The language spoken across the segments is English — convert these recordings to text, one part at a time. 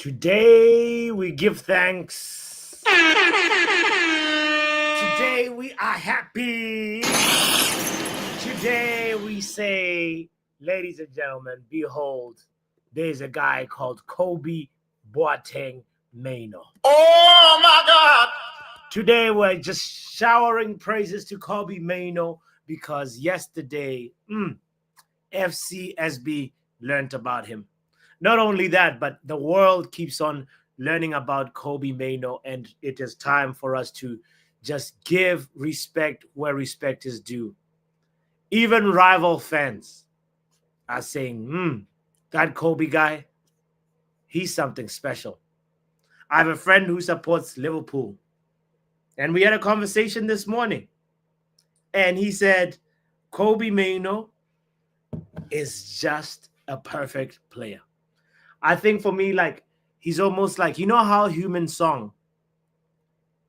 Today we give thanks. Today we are happy. Today we say, ladies and gentlemen, behold, there's a guy called Kobbie Boateng Mainoo. Oh my God! Today we're just showering praises to Kobbie Mainoo because yesterday FCSB learned about him. Not only that, but the world keeps on learning about Kobbie Mainoo, and it is time for us to just give respect where respect is due. Even rival fans are saying, that Kobbie guy, he's something special. I have a friend who supports Liverpool, and we had a conversation this morning, and he said, Kobbie Mainoo is just a perfect player. I think for me, like, he's almost like, you know how Human Song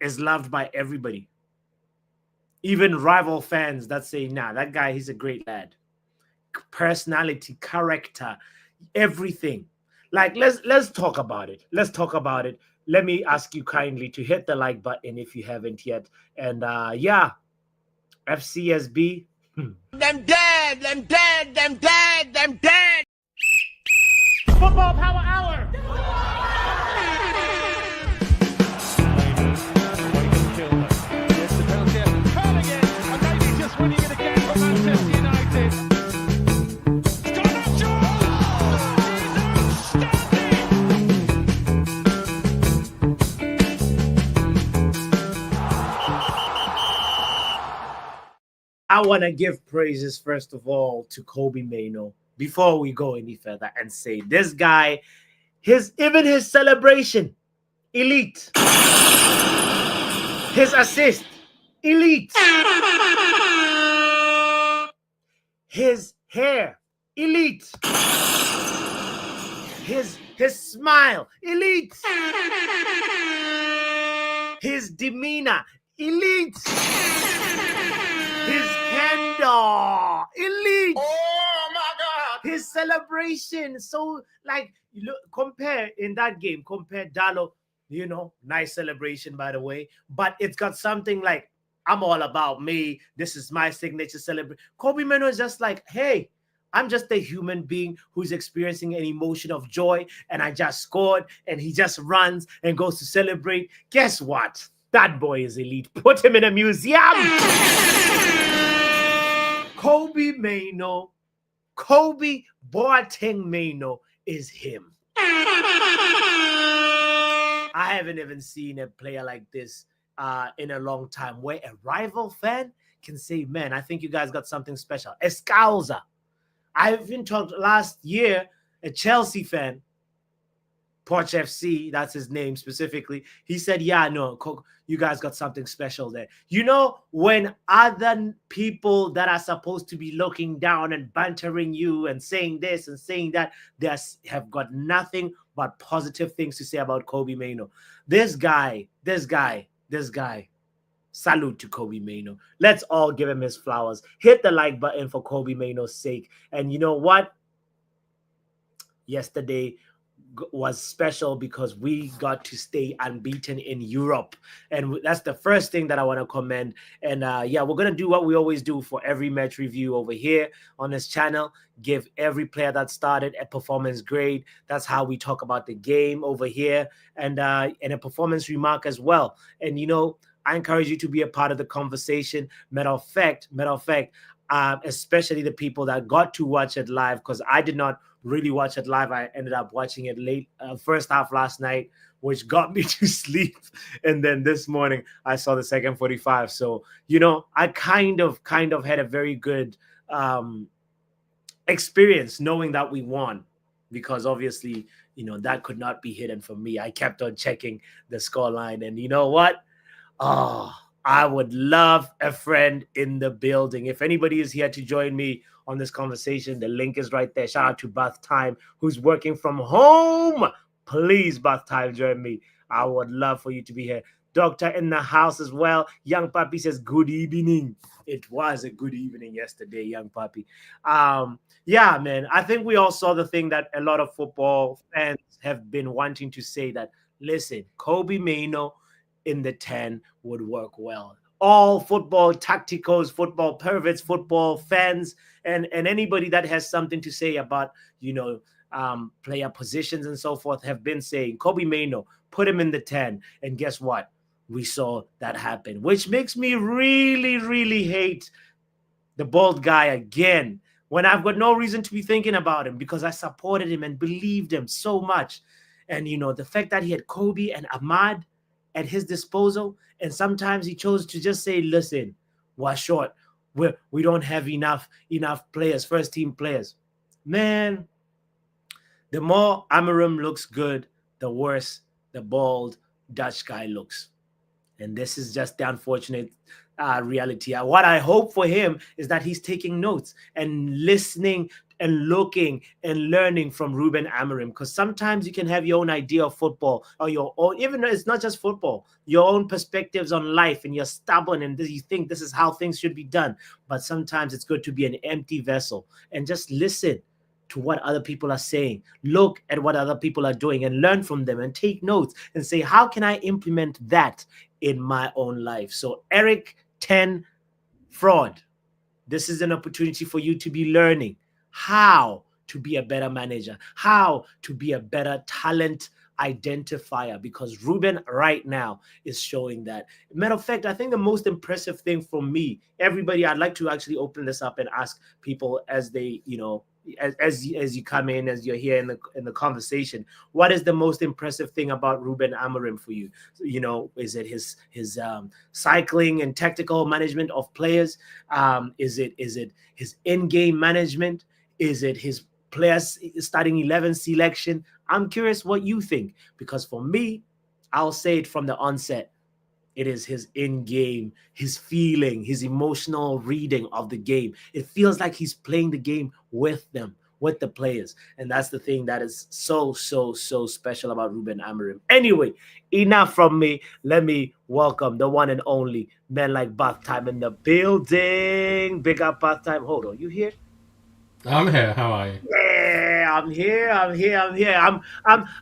is loved by everybody? Even rival fans that say, nah, that guy, he's a great lad. Personality, character, everything. Like, let's talk about it. Let's talk about it. Let me ask you kindly to hit the like button if you haven't yet. And yeah, FCSB. Them dead, them dead, them dead, them dead. Football Power Hour. I want to give praises, first of all, to Kobbie Mainoo before we go any further and say this guy, even his celebration, elite. His assist, elite. His hair, elite. His smile, elite. His demeanor, elite. His candor, elite. Oh my God! His celebration, so like, look, compare in that game, compare Dalo, nice celebration, by the way, but it's got something like, I'm all about me, this is my signature celebration. Kobbie Mainoo is just like, hey, I'm just a human being who's experiencing an emotion of joy, and I just scored, and he just runs and goes to celebrate. Guess what? That boy is elite. Put him in a museum. Kobbie Mainoo, Kobbie Boateng Mainoo is him. I haven't even seen a player like this in a long time, where a rival fan can say, man, I think you guys got something special. Escalza. I've even talked last year, a Chelsea fan, Poch FC, that's his name specifically. He said, yeah, no, you guys got something special there. You know, when other people that are supposed to be looking down and bantering you and saying this and saying that, they have got nothing but positive things to say about Kobbie Mainoo. This guy, salute to Kobbie Mainoo. Let's all give him his flowers. Hit the like button for Kobbie Mainoo's sake. And you know what? Yesterday was special because we got to stay unbeaten in Europe, and that's the first thing that I want to commend. And yeah, we're gonna do what we always do for every match review over here on this channel, give every player that started a performance grade. That's how we talk about the game over here, and a performance remark as well. And I encourage you to be a part of the conversation. Matter of fact, especially the people that got to watch it live, because I did not really watch it live. I ended up watching it late, first half last night, which got me to sleep. And then this morning, I saw the second 45. So, I kind of had a very good experience knowing that we won, because obviously, that could not be hidden from me. I kept on checking the scoreline, and you know what? Oh, I would love a friend in the building. If anybody is here to join me on this conversation, the link is right there. Shout out to Bath Time, who's working from home. Please, Bath Time, join me. I would love for you to be here. Doctor in the house as well. Young Papi says, good evening. It was a good evening yesterday, Young Papi. Yeah, man. I think we all saw the thing that a lot of football fans have been wanting to say that, listen, Kobbie Mainoo in the 10 would work well. All football tacticals, football perverts, football fans, and anybody that has something to say about, player positions and so forth have been saying, Kobbie Mainoo, put him in the 10. And guess what? We saw that happen, which makes me really, really hate the bald guy again when I've got no reason to be thinking about him because I supported him and believed him so much. And, the fact that he had Kobbie and Ahmad at his disposal, and sometimes he chose to just say, listen, we're short. We don't have enough players, first team players. Man, the more Amarim looks good, the worse the bald Dutch guy looks. And this is just the unfortunate reality. What I hope for him is that he's taking notes and listening and looking and learning from Ruben Amorim, because sometimes you can have your own idea of football or your own, even though it's not just football, your own perspectives on life, and you're stubborn and you think this is how things should be done. But sometimes it's good to be an empty vessel and just listen to what other people are saying, look at what other people are doing and learn from them and take notes and say, how can I implement that in my own life? So Eric 10 Fraud, this is an opportunity for you to be learning how to be a better manager, how to be a better talent identifier, because Ruben right now is showing that. Matter of fact, I think the most impressive thing for me, everybody, I'd like to actually open this up and ask people as they, as you come in, as you're here in the conversation, what is the most impressive thing about Ruben Amorim for you? Is it his cycling and tactical management of players? Is it his in-game management? Is it his players starting 11 selection? I'm curious what you think, because for me, I'll say it from the onset. It is his in-game, his feeling, his emotional reading of the game. It feels like he's playing the game with them, with the players. And that's the thing that is so, so, so special about Ruben Amorim. Anyway, enough from me. Let me welcome the one and only Man Like Bath Time in the building. Big up Bath Time. Hold on, you here? I'm here. How are you? Yeah, I'm here.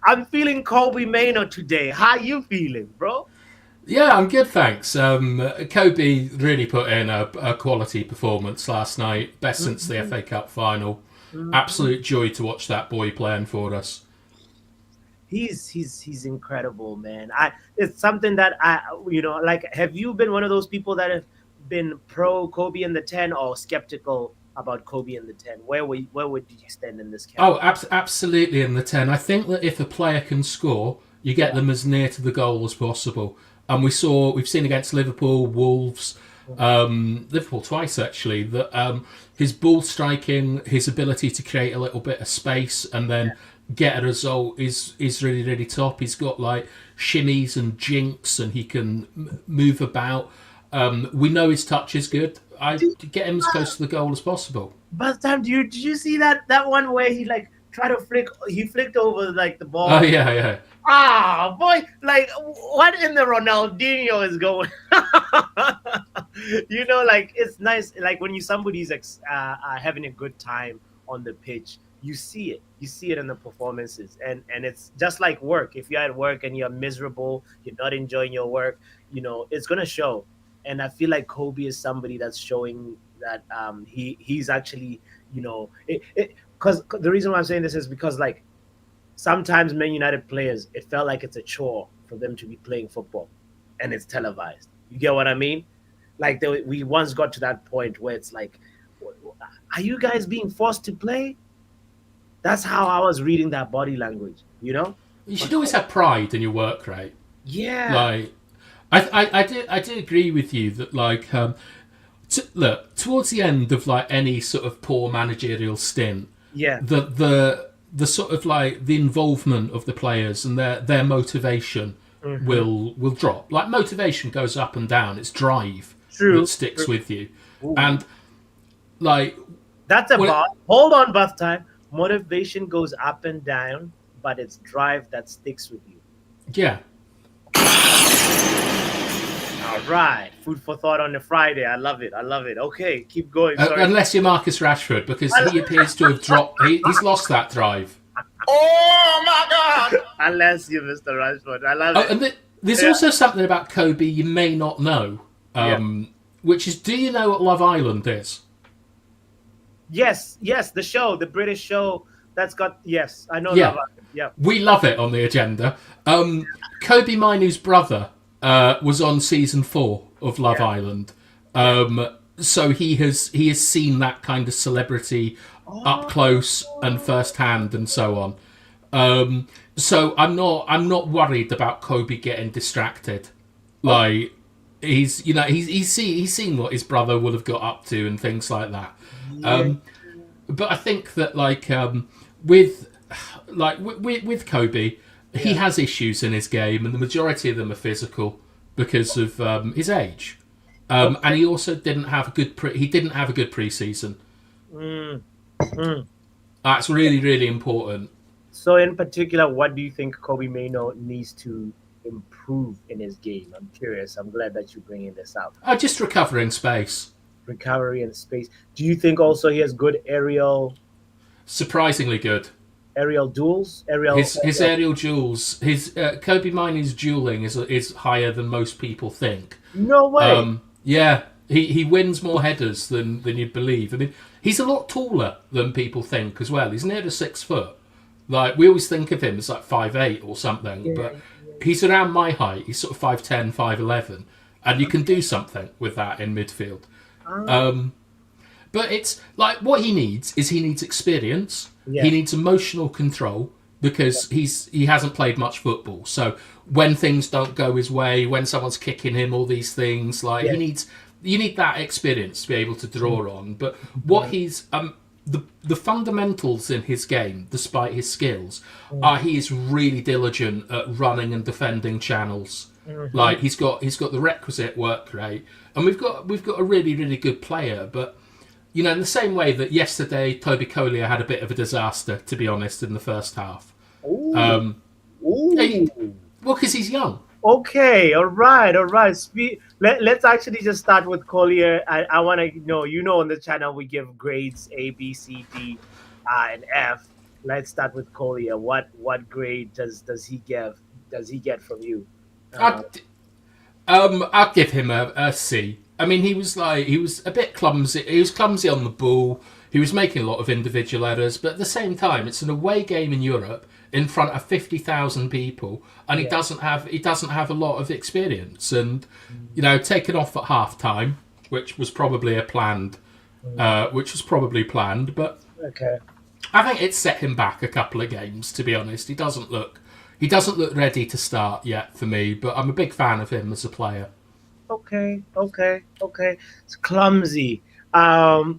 I'm feeling Kobbie Mainoo today. How you feeling, bro? Yeah, I'm good, thanks. Kobbie really put in a quality performance last night, best since the FA Cup final. Absolute joy to watch that boy playing for us. He's incredible, man. It's something that have you been one of those people that have been pro Kobbie in the 10 or skeptical about Kobbie in the 10? Where would you stand in this category? Oh, absolutely in the 10. I think that if a player can score, you get them as near to the goal as possible. And we've seen against Liverpool, Wolves, Liverpool twice actually, that his ball striking, his ability to create a little bit of space and then get a result is really, really top. He's got like shimmies and jinks and he can move about. We know his touch is good. I get him as close to the goal as possible. But Sam, did you see that one where he tried to flicked over the ball? Oh yeah. Ah, boy, what in the Ronaldinho is going? It's nice. When somebody's having a good time on the pitch, you see it. You see it in the performances, and it's just like work. If you're at work and you're miserable, you're not enjoying your work, it's gonna show. And I feel like Kobbie is somebody that's showing that he's actually, because the reason why I'm saying this is because sometimes Man United players, it felt like it's a chore for them to be playing football, and it's televised. You get what I mean? We once got to that point where it's like, are you guys being forced to play? That's how I was reading that body language, You should always have pride in your work, right? Yeah. I do agree with you that look, towards the end of any sort of poor managerial stint, the sort of the involvement of the players and their motivation will drop. Motivation goes up and down. It's drive that sticks with you. Ooh. And that's hold on, Buff Time. Motivation goes up and down, but it's drive that sticks with you. Yeah. All right, food for thought on a Friday. I love it. I love it. Okay, keep going. Sorry. Unless you're Marcus Rashford, because he appears to have dropped. He's lost that drive. Oh my God! Unless you're Mr. Rashford. I love it. And there's also something about Kobbie you may not know, which is, do you know what Love Island is? Yes, the show, the British show that's got. Yes, I know. Yeah. Love Island. Yeah, We love it on the agenda. Kobbie Mainoo's brother was on season 4 of Love Island, so he has seen that kind of celebrity up close and first hand and so on. So I'm not worried about Kobbie getting distracted. Like he's seen what his brother would have got up to and things like that. But I think that with Kobbie, he has issues in his game, and the majority of them are physical because of his age. And he also didn't have a good pre-season. That's really, really important. So in particular, what do you think Kobbie Mainoo needs to improve in his game? I'm curious. I'm glad that you're bringing this out. Just recovering space. Recovery and space. Do you think also he has good aerial? Surprisingly good. Aerial duels? His aerial duels. His Kobbie Mainoo's dueling is higher than most people think. No way. Yeah. He wins more headers than you'd believe. I mean, he's a lot taller than people think as well. He's near to 6 foot. Like, we always think of him as like 5'8" or something, but he's around my height. He's sort of 5'10", 5'11", and you can do something with that in midfield. But it's like what he needs experience. Yeah. He needs emotional control because he hasn't played much football. So when things don't go his way, when someone's kicking him, all these things, you need that experience to be able to draw on. But what he's the fundamentals in his game, despite his skills, are he is really diligent at running and defending channels. Like he's got the requisite work rate, and we've got a really, really good player. But in the same way that yesterday Toby Collier had a bit of a disaster, to be honest, in the first half. Well, because he's young. Okay, all right. Let's actually just start with Collier. I want to know, on the channel we give grades A, B, C, D, and F. Let's start with Collier. What grade does he get from you? I'll give him a C. I mean, he was a bit clumsy. He was clumsy on the ball. He was making a lot of individual errors, but at the same time, it's an away game in Europe in front of 50,000 people, and he doesn't have a lot of experience. And taken off at half time, which was probably planned. But okay, I think it set him back a couple of games. To be honest, he doesn't look ready to start yet for me. But I'm a big fan of him as a player. Okay. It's clumsy. I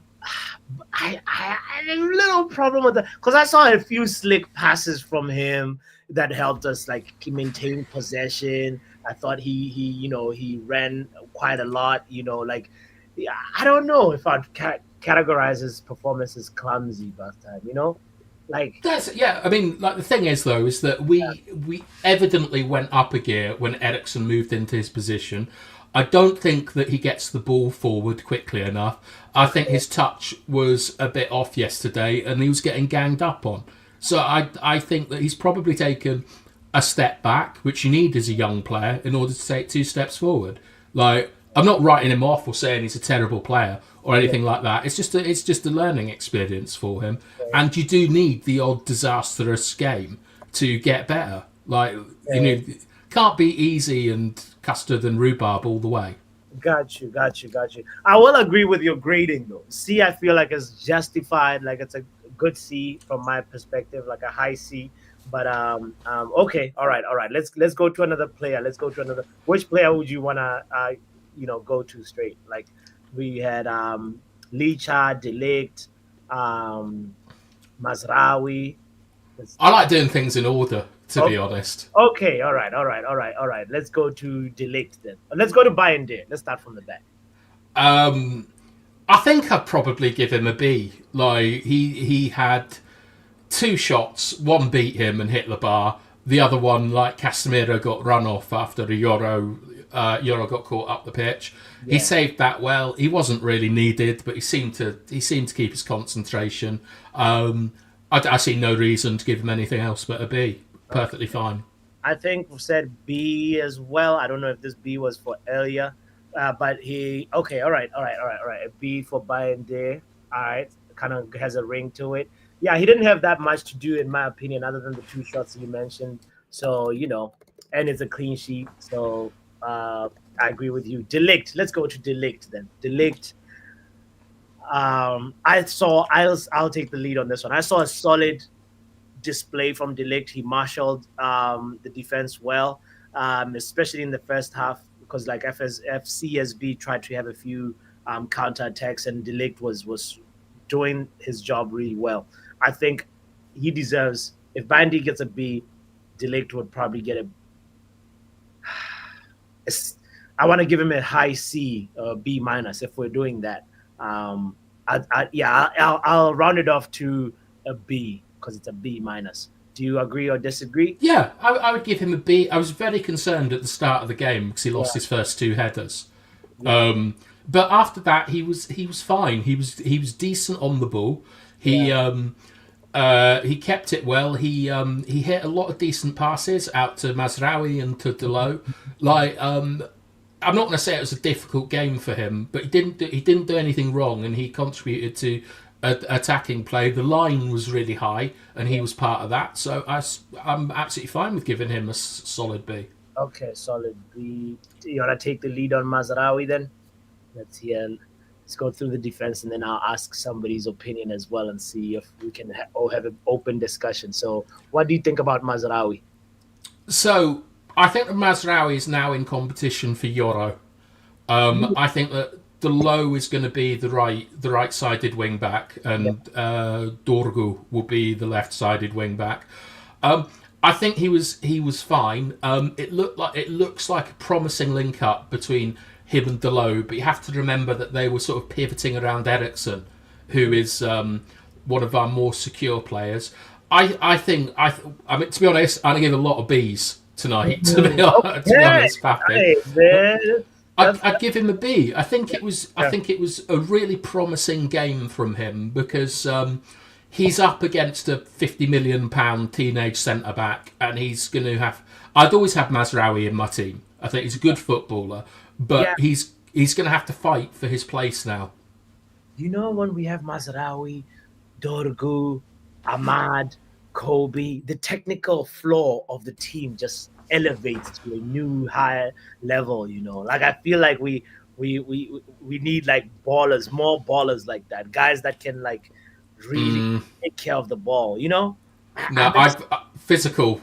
had a little problem with that because I saw a few slick passes from him that helped us maintain possession. I thought he ran quite a lot. I don't know if I'd categorize his performance as clumsy last time. I mean, the thing is though, is that we evidently went up a gear when Eriksen moved into his position. I don't think that he gets the ball forward quickly enough. I think his touch was a bit off yesterday and he was getting ganged up on. So I think that he's probably taken a step back, which you need as a young player in order to take 2 steps forward. I'm not writing him off or saying he's a terrible player or anything like that. It's just a learning experience for him. And you do need the odd disastrous game to get better. Can't be easy and custard and rhubarb all the way. Got you. I will agree with your grading though. C, I feel like it's justified. It's a good C from my perspective, like a high C. But okay, all right. Let's go to another player. Which player would you wanna go to straight? We had Licha, De Ligt, Mazraoui. I like doing things in order, to be honest. Okay, all right. Let's go to De Ligt then. Let's go to Bayern there. Let's start from the back. I think I'd probably give him a B. He had 2 shots. One beat him and hit the bar. The other one, Casemiro, got run off after a Euro Euro got caught up the pitch. Yeah. He saved that well. He wasn't really needed, but he seemed to keep his concentration. I see no reason to give him anything else but a B. Perfectly fine. I think we said B as well. I don't know if this B was for earlier, but all right. A B for Bayern there. All right, kind of has a ring to it. Yeah, he didn't have that much to do, in my opinion, other than the 2 shots you mentioned. So, and it's a clean sheet. So I agree with you. De Ligt. Let's go to De Ligt then. De Ligt. I'll take the lead on this one. I saw a solid display from De Ligt. He marshaled the defense well, especially in the first half, because like FCSB tried to have a few counterattacks, and De Ligt was doing his job really well. I think he deserves, if Bandy gets a B, De Ligt would probably get I want to give him a high C or B minus if we're doing that. I'll round it off to a B because it's a B minus. Do you agree or disagree? Yeah, I would give him a B. I was very concerned at the start of the game because he lost his first 2 headers. Yeah. But after that, he was fine. He was decent on the ball. He kept it well. He hit a lot of decent passes out to Mazraoui and to Delo. I'm not going to say it was a difficult game for him, but he didn't do anything wrong, and he contributed to attacking play. The line was really high, and he was part of that. So I'm absolutely fine with giving him a solid B. Okay, solid B. You want to take the lead on Mazraoui then? Let's go through the defense, and then I'll ask somebody's opinion as well and see if we can have an open discussion. So what do you think about Mazraoui? So I think that Mazraoui is now in competition for Euro. I think that Delo is going to be the right-sided wing back, and Dorgu will be the left-sided wing back. I think he was fine. It looks like a promising link up between him and Delo, but you have to remember that they were sort of pivoting around Eriksen, who is one of our more secure players. I mean, to be honest, I'm going to give a lot of Bs tonight. To be honest, Pappy. I'd give him a B. I think it was a really promising game from him because he's up against a £50 million teenage centre back, and he's going to have. I'd always have Mazraoui in my team. I think he's a good footballer, but he's going to have to fight for his place now. When we have Mazraoui, Dorgu, Ahmad, Kobbie, the technical floor of the team just elevates to a new higher level. Like I feel like we need like ballers, more ballers like that, guys that can like really take care of the ball. No, a physical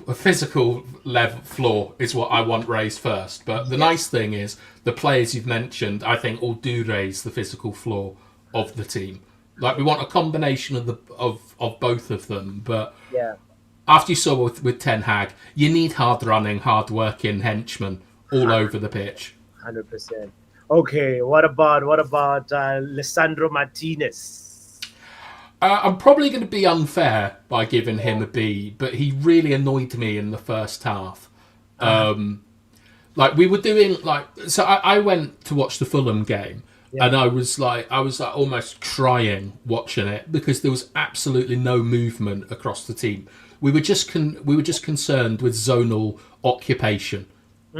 level floor is what I want raised first. But the nice thing is the players you've mentioned, I think, all do raise the physical floor of the team. Like we want a combination of both of them. But after you saw with Ten Hag, you need hard running, hard working henchmen all over the pitch. 100%. Okay, what about Lisandro Martinez? I'm probably going to be unfair by giving him a B, but he really annoyed me in the first half. We were doing so I went to watch the Fulham game, and I was almost crying watching it because there was absolutely no movement across the team. We were just concerned with zonal occupation,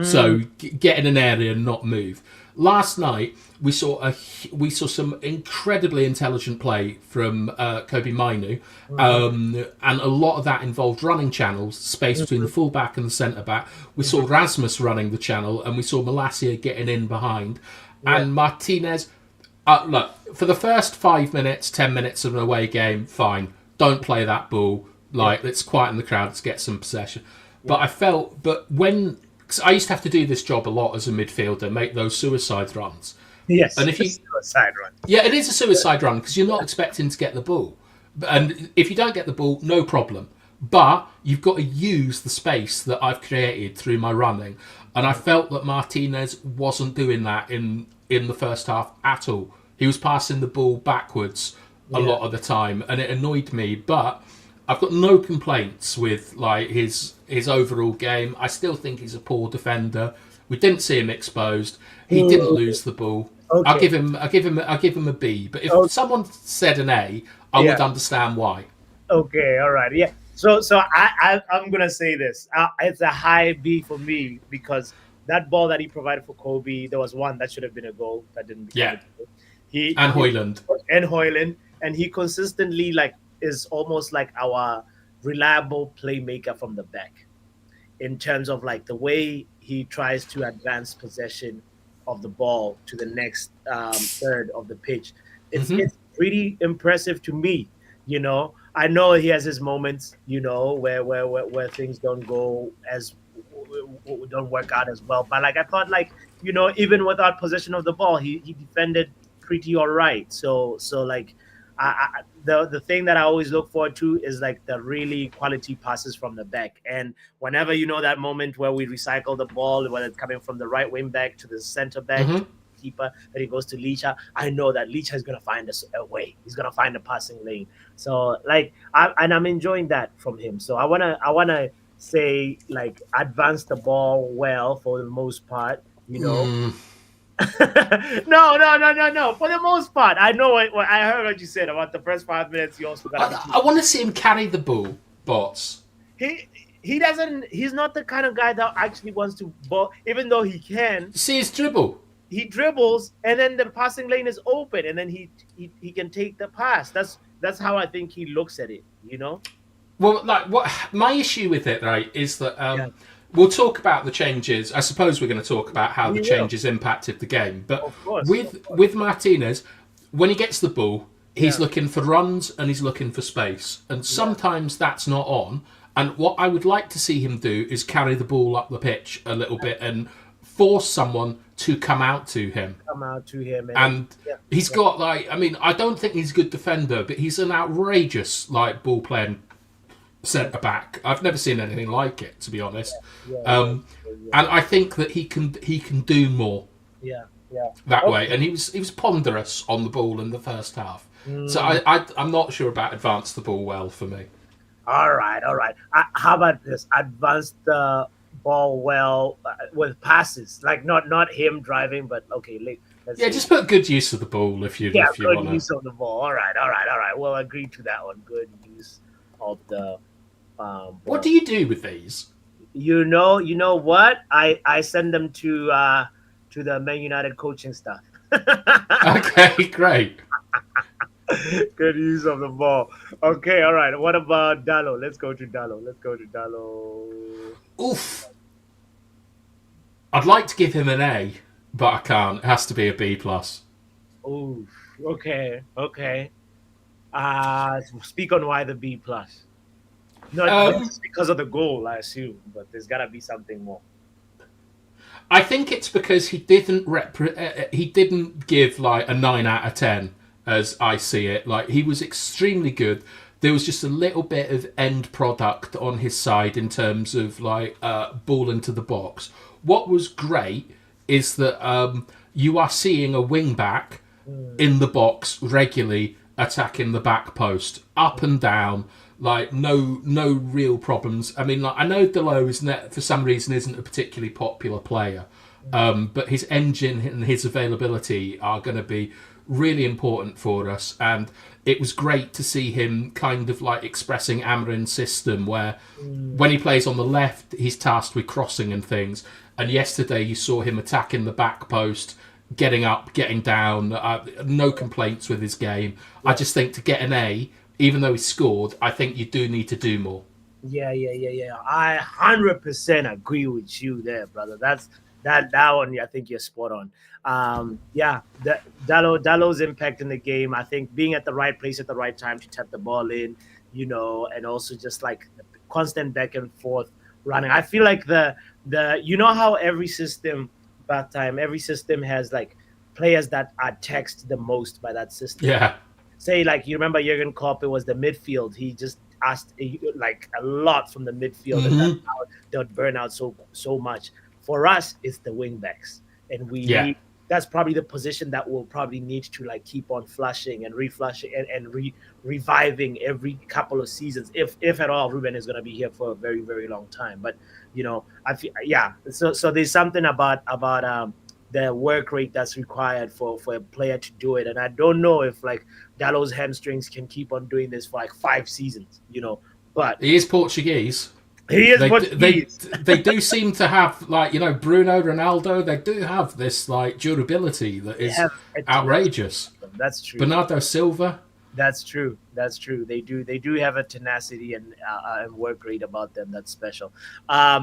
so get in an area and not move. Last night we saw some incredibly intelligent play from Kobbie Mainoo, and a lot of that involved running channels, space between the fullback and the centre back. We saw Rasmus running the channel, and we saw Malacia getting in behind, and Martinez. Look, for the first 5 minutes, 10 minutes of an away game, fine. Don't play that ball. Let's quieten the crowd. Let's get some possession. But because I used to have to do this job a lot as a midfielder, make those suicide runs. Yes, and if suicide run. Yeah, it is a suicide run because you're not expecting to get the ball. And if you don't get the ball, no problem. But you've got to use the space that I've created through my running. And I felt that Martinez wasn't doing that in the first half at all. He was passing the ball backwards a lot of the time, and it annoyed me. But I've got no complaints with his his overall game. I still think he's a poor defender. We didn't see him exposed. He didn't lose the ball. Okay. I'll give him a B. But if someone said an A, I would understand why. Okay, all right, yeah. So I'm gonna say this. It's a high B for me because that ball that he provided for Kobbie, there was one that should have been a goal that didn't become a goal. And Højlund, and he consistently is almost like our reliable playmaker from the back in terms of the way he tries to advance possession of the ball to the next third of the pitch. It's pretty impressive to me. I know he has his moments, where things don't work out as well. But I thought, even without possession of the ball, he defended pretty all right. So the thing that I always look forward to is the really quality passes from the back. And whenever that moment where we recycle the ball, whether it's coming from the right wing back to the center back, to the keeper, that it goes to Licha, I know that Licha is gonna find a way. He's gonna find a passing lane. So I'm enjoying that from him. So I wanna say advance the ball well for the most part. No. For the most part, I know what I heard what you said about the first 5 minutes. You also got. I want to see him carry the ball, Bots. He doesn't. He's not the kind of guy that actually wants to ball, even though he can. See his dribble. He dribbles, and then the passing lane is open, and then he can take the pass. That's how I think he looks at it. Well, what my issue with it, right, is that we'll talk about the changes. I suppose we're going to talk about how the changes impacted the game. But with Martinez, when he gets the ball, he's looking for runs and he's looking for space. And sometimes that's not on. And what I would like to see him do is carry the ball up the pitch a little bit and force someone to come out to him. And he's got I don't think he's a good defender, but he's an outrageous ball playing centre back. I've never seen anything like it, to be honest. And I think that he can do more. That way. And he was ponderous on the ball in the first half. So I'm not sure about advance the ball well for me. All right. How about this? Advance the ball well with passes, not him driving, but okay. Let's see. Just put good use of the ball if you want. Good use of the ball. All right. Well, agree to that one. Good use of the. What do you do with these? You know what? I send them to the Man United coaching staff. Okay, great. Good use of the ball. Okay, all right. What about Dalot? Let's go to Dalot. Oof. I'd like to give him an A, but I can't. It has to be a B+. Oof. Okay. Speak on why the B+. Not just because of the goal, I assume, but there's got to be something more. I think it's because he didn't give a 9 out of 10 as I see it. He was extremely good. There was just a little bit of end product on his side in terms of ball into the box. What was great is that you are seeing a wing back in the box regularly attacking the back post, up and down. No real problems. I mean, I know Dalot for some reason isn't a particularly popular player, but his engine and his availability are going to be really important for us. And it was great to see him kind of expressing Amarin's system, where when he plays on the left, he's tasked with crossing and things. And yesterday, you saw him attacking the back post, getting up, getting down. No complaints with his game. I just think to get an A. Even though he scored, I think you do need to do more. Yeah. I 100% agree with you there, brother. That one, I think you're spot on. Dalot's impact in the game, I think being at the right place at the right time to tap the ball in, and also just the constant back and forth running. I feel like the how every system has players that are taxed the most by that system. Yeah. Say you remember Jurgen Klopp, it was the midfield. He just asked a lot from the midfield, and that's how they would burn out so much. For us, it's the wing backs, and we that's probably the position that will probably need to like keep on flushing and reflushing and reviving every couple of seasons, if at all. Ruben is going to be here for a very, very long time. But I feel, yeah. So there's something about the work rate that's required for a player to do it, and I don't know if like Dallow's hamstrings can keep on doing this for like 5 seasons. But he is Portuguese. He is they do seem to have, like, Bruno, Ronaldo, they do have this like durability that is outrageous. That's true. Bernardo Silva. That's true. They do have a tenacity and work rate about them that's special.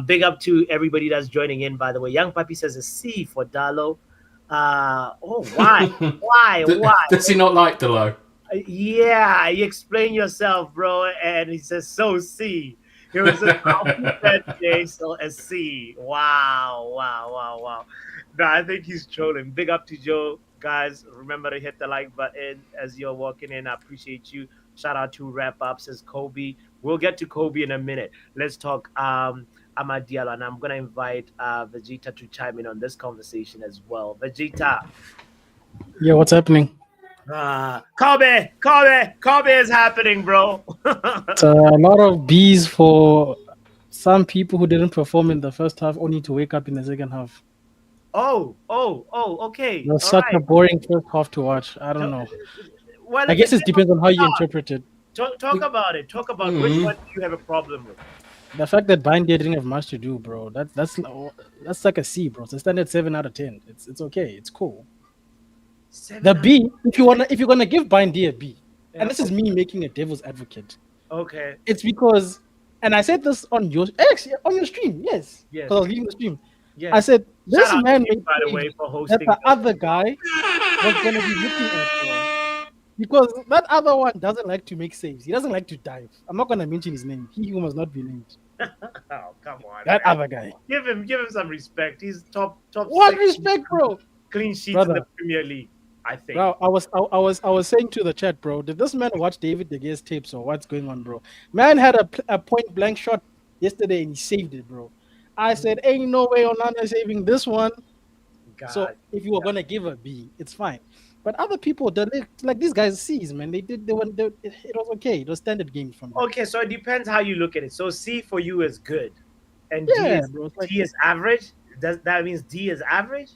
Big up to everybody that's joining in, by the way. Young Papi says a C for Dallo. Why? Why? Does he not like Dallo? Yeah, you explain yourself, bro. And he says so C. Here was a compliment, so a C. Wow. No, I think he's trolling. Big up to Joe. Guys, remember to hit the like button as you're walking in. I appreciate you. Shout out to Wrap Up, says Kobbie. We'll get to Kobbie in a minute. Let's talk Amad Diallo, and I'm going to invite Vegeta to chime in on this conversation as well. Vegeta. Yeah, what's happening? Kobbie is happening, bro. It's a lot of B's for some people who didn't perform in the first half, only to wake up in the second half. Oh, okay. It was such a boring first half to watch. I don't know. Well, I guess it depends on how you interpret it. Talk about it. Talk about which one do you have a problem with? The fact that Bindia didn't have much to do, bro. That's like a C, bro. It's a standard 7 out of 10. It's okay. It's cool. The B, if you're gonna give Bindia a B, and this is me making a devil's advocate. Okay. It's because, and I said this on your stream, yes. Because I was leaving the stream. Yes. I said this Shout man made by the way for hosting that the other guy was gonna be looking at, bro. Because that other one doesn't like to make saves. He doesn't like to dive. I'm not gonna mention his name. He who must not be named. Oh, come on. That man. other guy. Give him some respect. He's top. What respect, bro? Clean sheets Brother. in the Premier League, I think. Bro, I was saying to the chat, bro, did this man watch David De Gea's tapes or what's going on, bro? Man had a point blank shot yesterday and he saved it, bro. I said, ain't no way Onana saving this one. God, so if you were gonna give a B, it's fine. But other people, like these guys, C's, man, it was okay. It was standard games from them. Okay, so it depends how you look at it. So C for you is good, and Yeah, D bro, it's like- is average. Does that means D is average?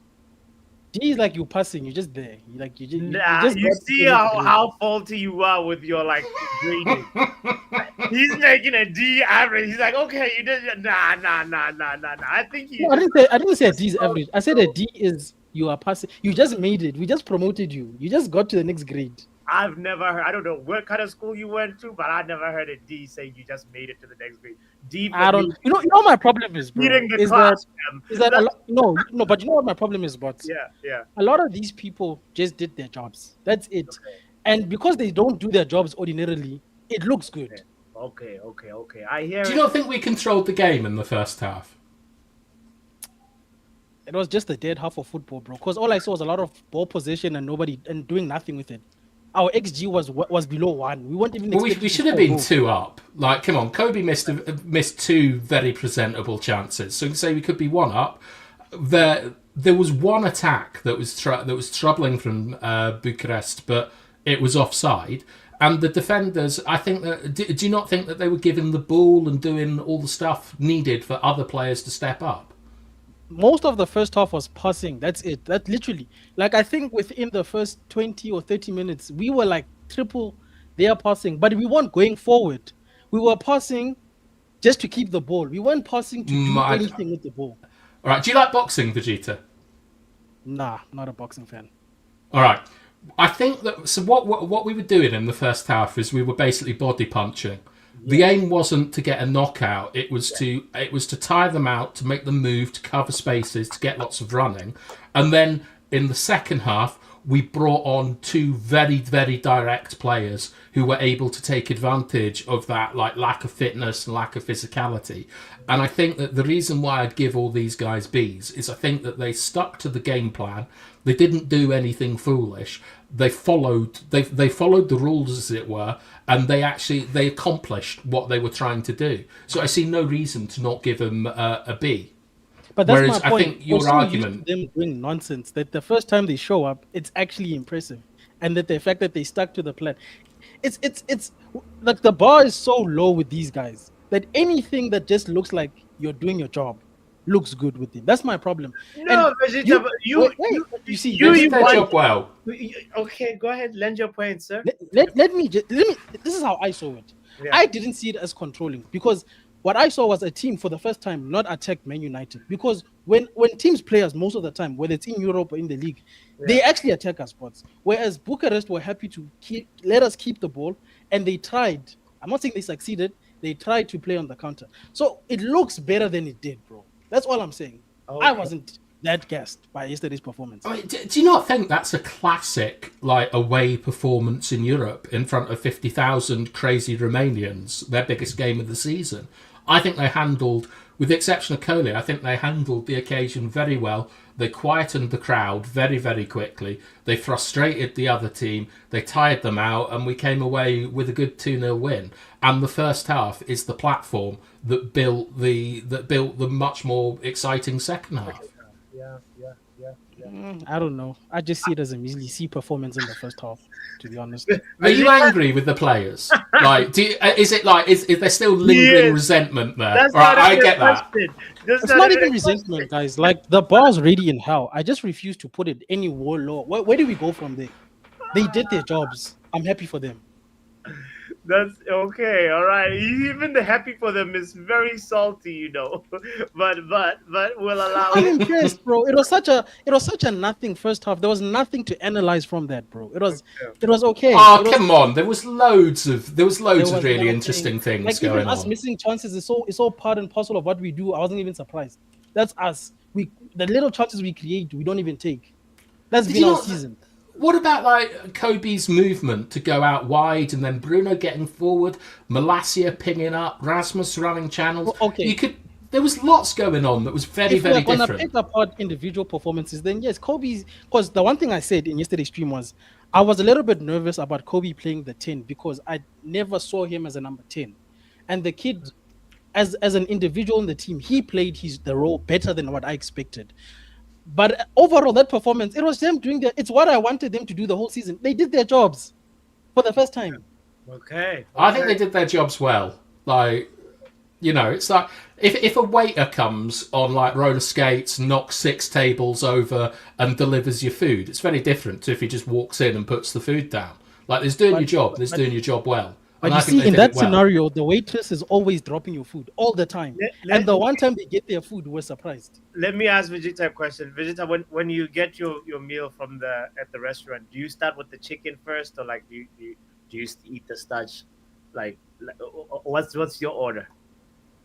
D is like you passing, you're just there. You just You got see to how faulty you are with your like grading. He's making a D average. He's like, okay, you did nah. I think he. No, I didn't say a D is average. I said a D is you are passing. You just made it. We just promoted you. You just got to the next grade. I've never heard. I don't know what kind of school you went to, but I never heard a D saying you just made it to the next grade. D. I don't. You know what my problem is, bro. Beating the Is class. that no? But you know what my problem is, but Yeah. a lot of these people just did their jobs. That's it. Okay. And because they don't do their jobs ordinarily, it looks good. Okay. I hear. Do you not think we controlled the game in the first half? It was just a dead half of football, bro. Because all I saw was a lot of ball possession and doing nothing with it. Our XG was below 1. We weren't even. Well, we expecting should to have score been goals. 2 up. Like, come on, Kobbie missed 2 very presentable chances. So you can say we could be 1 up. There was one attack that was troubling from Bucharest, but it was offside. And the defenders, I think that. Do you not think that they were giving the ball and doing all the stuff needed for other players to step up? Most of the first half was passing. That's it. That literally, like, I think within the first 20 or 30 minutes, we were like triple their passing, but we weren't going forward. We were passing just to keep the ball. We weren't passing to do anything with the ball. All right. Do you like boxing, Vegeta? Nah, not a boxing fan. All right. I think that. So what we were doing in the first half is we were basically body punching. The aim wasn't to get a knockout. It was to tire them out, to make them move, to cover spaces, to get lots of running. And then in the second half, we brought on 2 very, very direct players who were able to take advantage of that like lack of fitness and lack of physicality. And I think that the reason why I'd give all these guys Bs is I think that they stuck to the game plan. They didn't do anything foolish. They followed the rules, as it were, and they accomplished what they were trying to do. So I see no reason to not give them a B. But that's Whereas my I point. think We're your so used to argument, them doing nonsense that the first time they show up, it's actually impressive, and that the fact that they stuck to the plan, it's like the bar is so low with these guys that anything that just looks like you're doing your job looks good with them. That's my problem. And No, you vegetable. wait, wait, you see, they You did their want. job well. Okay, go ahead. Lend your point, sir. let me this is how I saw it. Yeah. I didn't see it as controlling because what I saw was a team for the first time not attack Man United, because when teams play us most of the time, whether it's in Europe or in the league, they actually attack our spots, whereas Bucharest were happy to let us keep the ball, and they tried. I'm not saying they succeeded. They tried to play on the counter, so it looks better than it did, bro. That's all I'm saying. I Okay. wasn't that gassed by yesterday's performance. I mean, do you not think that's a classic like away performance in Europe in front of 50,000 crazy Romanians, their biggest game of the season? I think they handled, with the exception of Kobbie, I think they handled the occasion very well. They quietened the crowd very, very quickly. They frustrated the other team. They tired them out, and we came away with a good 2-0 win. And the first half is the platform that built the much more exciting second half. Yeah. I don't know. I just see it as a measly C performance in the first half, to be honest. Are you angry with the players? Like, is it like is there still lingering Yes. resentment there? That's Right, not I even a get that. question. That's It's not even even a resentment, guys. Like, the bar's already in hell. I just refuse to put it any war law. Where do we go from there? They did their jobs. I'm happy for them. That's okay. All right. Even the happy for them is very salty, you know. but we'll allow I'm it. impressed, bro. It was such a nothing first half. There was nothing to analyze from that, bro. It was okay. Oh, It was, come on! There was loads of there was really nothing. interesting things Like, going even us on. missing chances is so part and parcel of what we do. I wasn't even surprised. That's us. The little chances we create, we don't even take. That's Did been you our not- season. What about like Kobe's movement to go out wide and then Bruno getting forward, Malacia pinging up, Rasmus running channels? Well, okay. There was lots going on that was very, If very we're gonna different. pick apart individual performances, then yes, Kobe's. Because the one thing I said in yesterday's stream was I was a little bit nervous about Kobbie playing the 10 because I never saw him as a number 10, and the kid, as an individual in the team, he played the role better than what I expected. But overall, that performance, it was them doing it's what I wanted them to do the whole season. They did their jobs for the first time. Okay. I think they did their jobs well. Like, you know, it's like if a waiter comes on like roller skates, knocks 6 tables over, and delivers your food, it's very different to if he just walks in and puts the food down. Like, there's doing your job. There's doing your job well. But And you I think see, they in did that it well. scenario, the waitress is always dropping your food all the time. And the one time they get their food, we're surprised. Let me ask Vegeta a question. Vegeta, when you get your meal from at the restaurant, do you start with the chicken first, or like do you eat the starch? Like what's your order?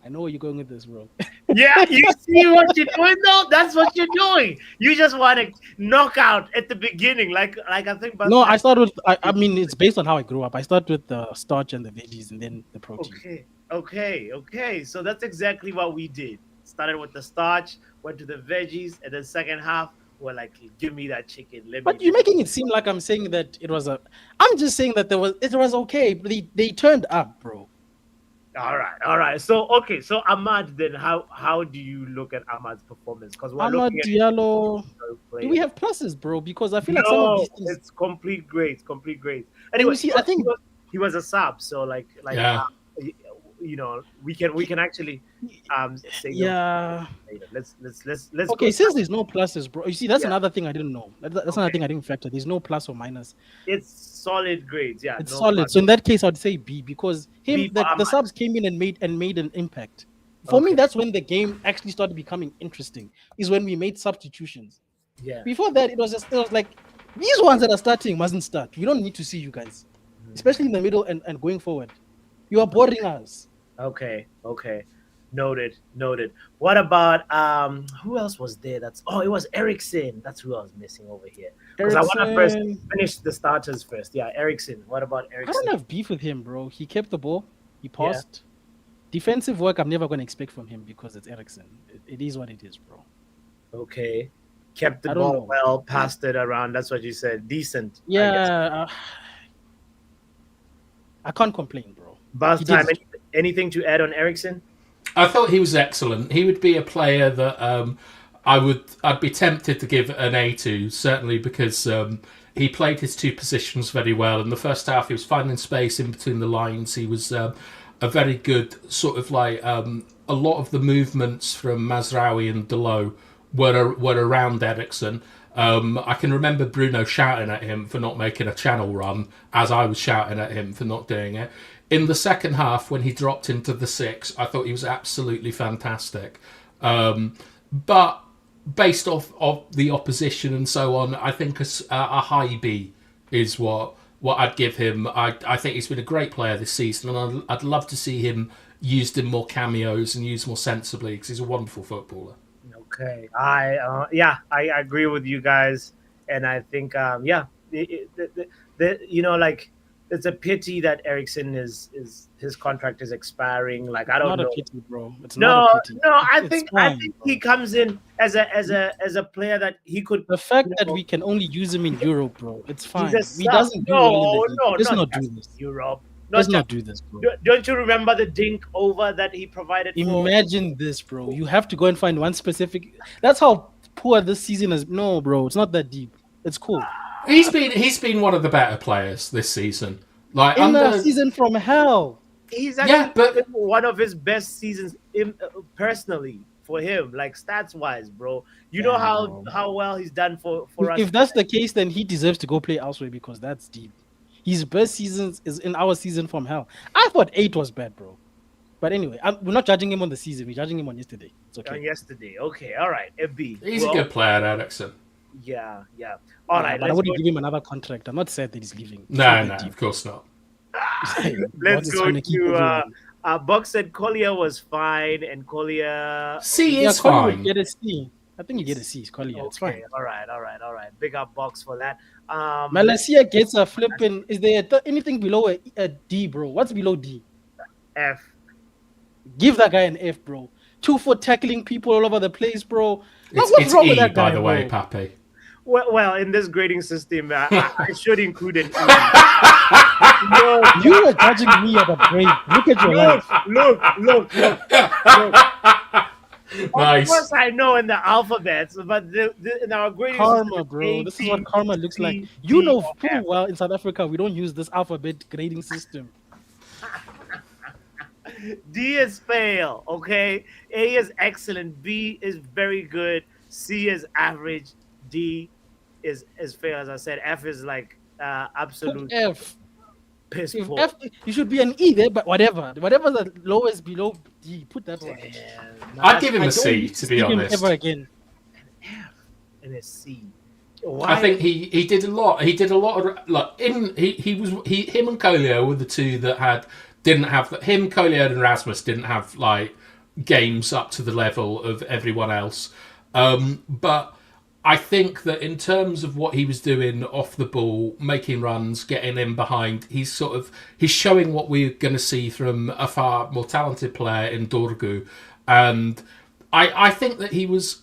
I know where you're going with this, bro. Yeah, you see what you're doing though? That's what you're doing. You just want to knock out at the beginning, like I think. No, I start with. I mean, it's based on how I grew up. I start with the starch and the veggies, and then the protein. Okay. So that's exactly what we did. Started with the starch, went to the veggies, and then second half we're like, give me that chicken. But you're making it seem like I'm saying that it was I'm just saying that it was okay. But they turned up, bro. All right. So Ahmad, then how do you look at Ahmad's performance? Because we're Ahmad looking at Diallo. Do we have pluses, bro? Because I feel like some of these things. It's complete grades. Anyway, you see, I think he was a sub, so like Yeah. You know, we can actually say yeah. later. Let's Okay, go. since there's no pluses, bro. You see, that's Yeah. another thing I didn't know. That's another thing I didn't factor. There's no plus or minus. It's solid grades. Yeah, It's no solid. plus. So in that case, I'd say B, because B for the Ahmad. subs came in and made an impact. For me, that's when the game actually started becoming interesting. Is when we made substitutions. Yeah. Before that, it was like these ones that are starting mustn't start. We don't need to see you guys, especially in the middle and going forward. You are boring us. Okay. Noted. What about who else was there? It was Ericsson. That's who I was missing over here. Because I want to first finish the starters first. Yeah, Ericsson. What about I Ericsson? don't have beef with him, bro. He kept the ball. He passed. Defensive work, I'm never going to expect from him because it's Ericsson. It is what it is, bro. Okay. Kept the I don't ball know. well, passed it around. That's what you said. Decent. Yeah. I can't complain, bro. Boss He time. did- Anything to add on Ericsson? I thought he was excellent. He would be a player that I'd be tempted to give an A to, certainly because he played his two positions very well. In the first half, he was finding space in between the lines. He was a very good sort of like a lot of the movements from Mazraoui and Delo were around Eriksen. I can remember Bruno shouting at him for not making a channel run, as I was shouting at him for not doing it. In the second half, when he dropped into the 6, I thought he was absolutely fantastic. But based off of the opposition and so on, I think a high B is what I'd give him. I think he's been a great player this season, and I'd love to see him used in more cameos and used more sensibly because he's a wonderful footballer. Okay, I agree with you guys, and I think it's a pity that Eriksen is his contract is expiring. Like I don't know. Not a pity, bro. It's No, not a pity. no, I It's think fine, he comes in as a player that he could. The fact that we can only use him in Europe, bro, it's fine. He's a He doesn't do well in the no, league. Let's not not do just this. Europe. Let's not do this, bro. Don't you remember the dink over that he provided? Imagine this, bro. You have to go and find one specific. That's how poor this season is. No, bro, it's not that deep. It's cool. He's been one of the better players this season. Like In a season from hell. He's actually but one of his best seasons personally for him, like stats wise, bro. You know how well he's done for us. If that's the case, then he deserves to go play elsewhere because that's deep. His best seasons is in our season from hell. I thought 8 was bad, bro. But anyway, we're not judging him on the season. We're judging him on yesterday. It's okay. On yesterday, okay, all right. A B. he's a good player, Eriksen. Yeah. All right. But I wouldn't give him another contract. I'm not sad that he's leaving. No, of course not. Let's go to Buck said Collier was fine, and Collier C is Collier would fine. get a C. I think you get a C. Collier. Okay, It's fine. all right. Big up Box for that. Malacia gets a flipping. Is there anything below a D, bro? What's below D? F. Give that guy an F, bro. 2 for tackling people all over the place, bro. It's What's wrong E, with that guy, by the way, bro? Pappy. Well, in this grading system, I should include an E. You are judging me at a break. Look at your life. Look. Nice. Of course, I know in the alphabets, but in our grading Karma, system, bro. This is what 18, karma looks like. D, You D, know or full F. well in South Africa we don't use this alphabet grading system. D is fail, okay? A is excellent. B is very good. C is average. D is fail. As I said, F is like absolute Put F. piss If poor. F, you should be an E there, but whatever. Whatever's the lowest below D, put that one. I'd give him I a don't C, to be see him honest. ever again. And a C. Why? I think he did a lot. He did a lot of like him and Collier were the two that didn't have him. Collier and Rasmus didn't have like games up to the level of everyone else. But I think that in terms of what he was doing off the ball, making runs, getting in behind, he's showing what we're going to see from a far more talented player in Dorgu, and I think that he was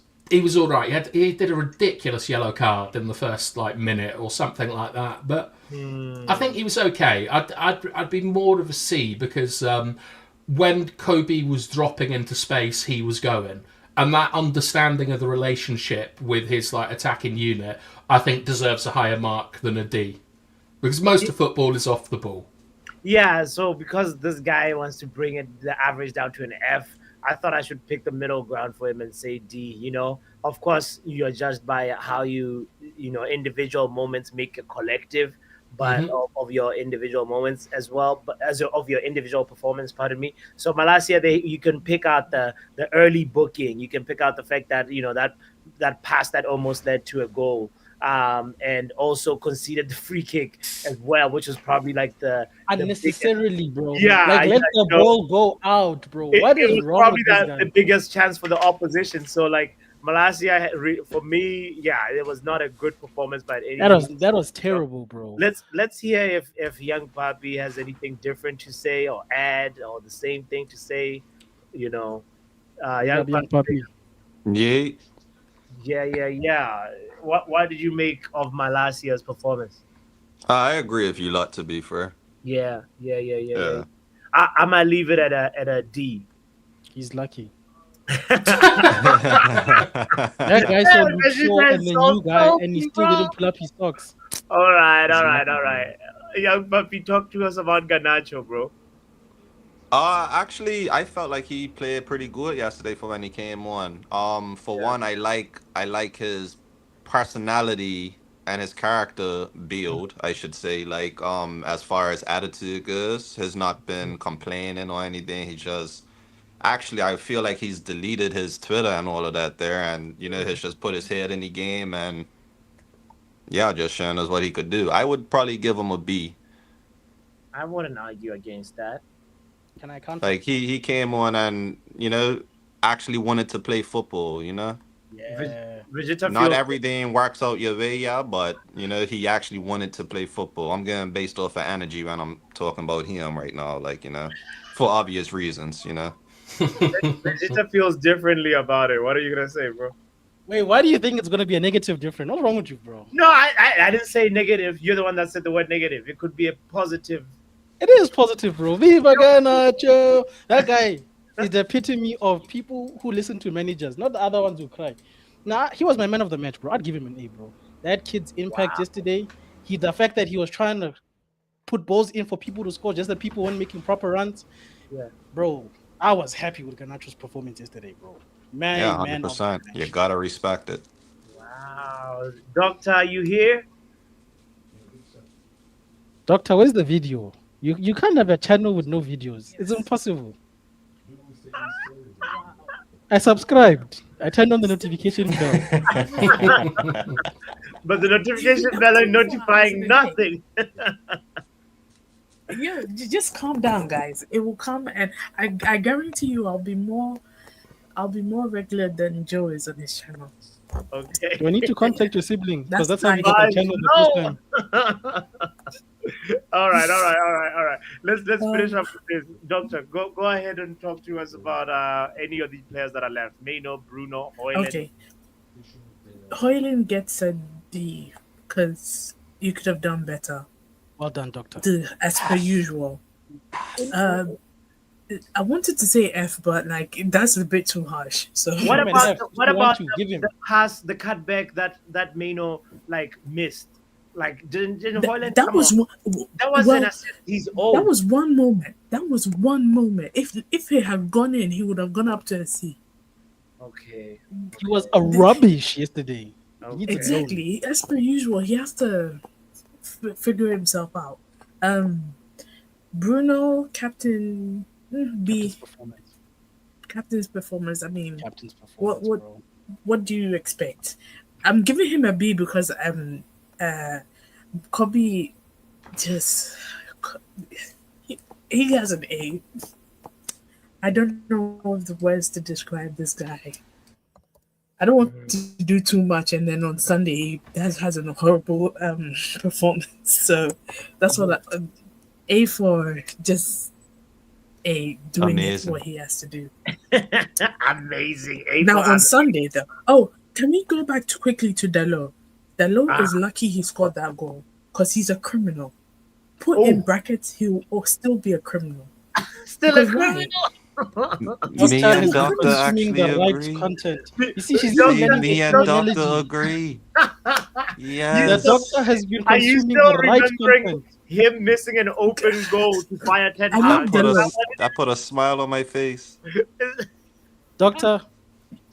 all right. He did a ridiculous yellow card in the first minute or something like that, but I think he was okay. I'd be more of a C because when Kobbie was dropping into space, he was going. And that understanding of the relationship with his attacking unit, I think, deserves a higher mark than a D, because most of football is off the ball. Yeah, so because this guy wants to bring the average down to an F, I thought I should pick the middle ground for him and say D. Of course, you're judged by how individual moments make a collective, but of your individual moments as well, but of your individual performance, pardon me. So Malacia, you can pick out the early booking. You can pick out the fact that that pass that almost led to a goal, and also conceded the free kick as well, which was probably the unnecessarily, bro. Yeah, let the ball go out, bro. What is was wrong probably with this guy? the biggest chance for the opposition. So Malacia, for me, it was not a good performance by any means. That was terrible, bro. Let's hear if young Papi has anything different to say or add or the same thing to say. Young Papi. Yeah. What did you make of Malacia's performance? I agree. If you like to be fair. Yeah. I might leave it at a D. He's lucky. That guy saw Luke Vegeta Shaw is and the so new guy, and he salty, still bro. didn't pull up his socks. All right. He's Young puppy, talk to us about Garnacho, bro. Actually, I felt like he played pretty good yesterday for when he came on. For Yeah. one, I like his personality and his character build, I should say. Like, as far as attitude goes, has not been complaining or anything. He just actually, I feel like he's deleted his Twitter and all of that there, and he's just put his head in the game and yeah, just showing us what he could do. I would probably give him a B. I wouldn't argue against that. Can I counter? Like he came on and actually wanted to play football. Yeah. Vegeta Not feels everything works out your way, yeah, but he actually wanted to play football. I'm going based off of energy when I'm talking about him right now, like for obvious reasons. Vegeta feels differently about it. What are you gonna say, bro? Wait, why do you think it's gonna be a negative difference? What's wrong with you, bro? No, I didn't say negative. You're the one that said the word negative. It could be a positive. It is positive, bro. Viva Garnacho! That guy is the epitome of people who listen to managers, not the other ones who cry. Nah, he was my man of the match, bro. I'd give him an A, bro. That kid's impact yesterday, the fact that he was trying to put balls in for people to score, just that people weren't making proper runs. Yeah. Bro, I was happy with Garnacho's performance yesterday, bro. Man, Yeah, man of the 100%. match. You gotta respect it. Wow, Doctor, are you here? Doctor, where's the video? You can't have a channel with no videos. It's impossible. I subscribed. I turned on the notification bell. But the notification bell is notifying nothing. Yeah, just calm down, guys. It will come, and I guarantee you, I'll be more regular than Joe is on his channel. Okay. Do I need to contact your sibling? Because that's how you That's got fine. the channel the first time. All right. Let's finish up with this. Doctor, go ahead and talk to us about any of these players that are left. Mainoo, Bruno, Hoyland. Okay, Hoyland gets a D because you could have done better. Well done, Doctor. As per usual. I wanted to say F, but like that's a bit too harsh. So What Give him an about F. what You want about to give him. the pass, the cutback that Mainoo like missed? Like didn't Hoyland that come was off? one, That was well, an assist. He's old. that was one moment. That was one moment. If it had gone in, he would have gone up to a C. Okay. He was a rubbish yesterday. Okay. He needs a Exactly. As per usual, he has to figure himself out. Bruno, captain B, performance. captain's performance. I mean, Captain's performance, what bro. what do you expect? I'm giving him a B because Kobbie just he has an A. I don't know the words to describe this guy. I don't want to do too much, and then on Sunday he has a horrible performance. So that's what A for just doing Amazing. what he has to do. Amazing. Now on Sunday though, can we go back quickly to Dalot? Dalot is lucky he scored that goal because he's a criminal. Put in brackets, he'll still be a criminal. Still a Because why? criminal. Me Doctor and is Doctor consuming actually the right agree. content. You see, she's Doctor- even Me and terminology. Doctor agree. The Yes. doctor has been Are you consuming still the right remembering content. him missing an open goal to fire 10 I love Dalot. I put a smile on my face. Doctor,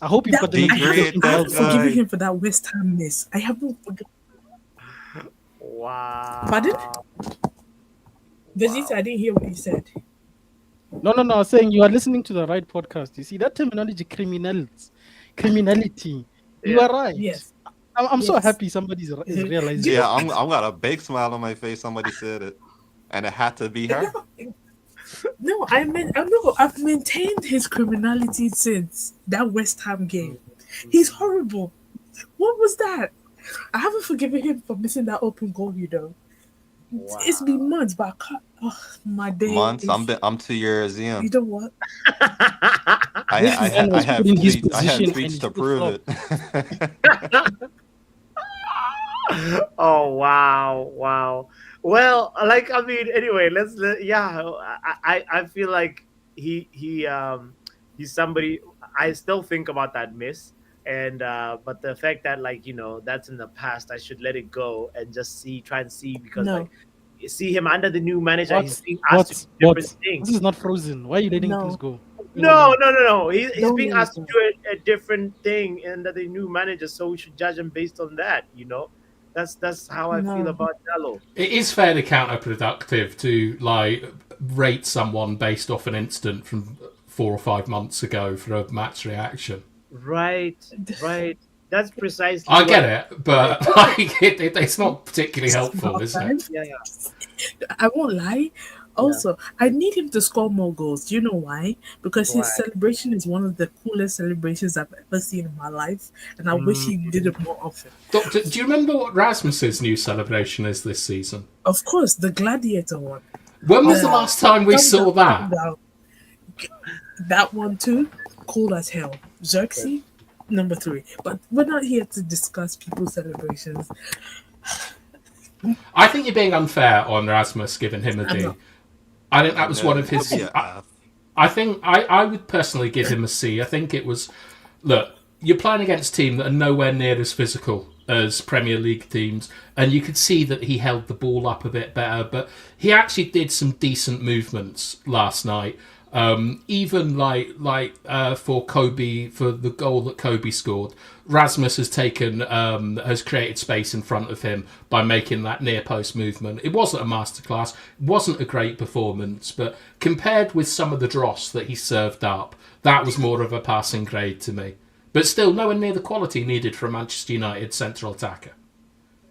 I hope you've got the Be notification great, I bells haven't guy. on. forgiven him for that West Ham miss. I haven't forgiven. Wow. Pardon? Vegeta, I didn't hear what you said. No, I was saying you are listening to the right podcast. You see that terminology, criminality. You are right. Yes. I'm so Yes. happy somebody is realizing. Yeah, I'm got a big smile on my face. Somebody said it, and it had to be her. No, I've maintained his criminality since that West Ham game. He's horrible. What was that? I haven't forgiven him for missing that open goal, you know. It's been months, but I can't. Oh, my day. Months. I'm 2 years in. You know what? I man was have put in his tweets, I have position tweets and to he prove stood it. Oh wow. Well, like I mean, anyway, I feel like he he's somebody I still think about that miss. And but the fact that that's in the past, I should let it go and just try and see, because No. you see him under the new manager, What? he's being asked to do What? different things. This is not Frozen. Why are you letting No. things go? No. He's Don't being let asked it to do a different thing under the new manager, so we should judge him based on that. That's how I feel No. about Dallo. It is fairly counterproductive to rate someone based off an incident from 4 or 5 months ago for a match reaction. Right. That's precisely. I get it, but it's not particularly helpful, is it? Yeah. I won't lie. Also, I need him to score more goals. Do you know why? Because his Why? celebration is one of the coolest celebrations I've ever seen in my life, and I wish he did it more often. Doctor, do you remember what Rasmus's new celebration is this season? Of course, the gladiator one. When was the last time we saw that? That one too, cool as hell. Xerxes, number 3. But we're not here to discuss people's celebrations. I think you're being unfair on Rasmus, giving him a I'm D. not. I think that was one of his. Could be a F. I think I would personally give him a C. I think it was. Look, you're playing against a team that are nowhere near as physical as Premier League teams, and you could see that he held the ball up a bit better, but he actually did some decent movements last night. Even for Kobbie, for the goal that Kobbie scored, Rasmus has created space in front of him by making that near post movement. It wasn't a masterclass, it wasn't a great performance, but compared with some of the dross that he served up, that was more of a passing grade to me. But still, nowhere near the quality needed for a Manchester United central attacker.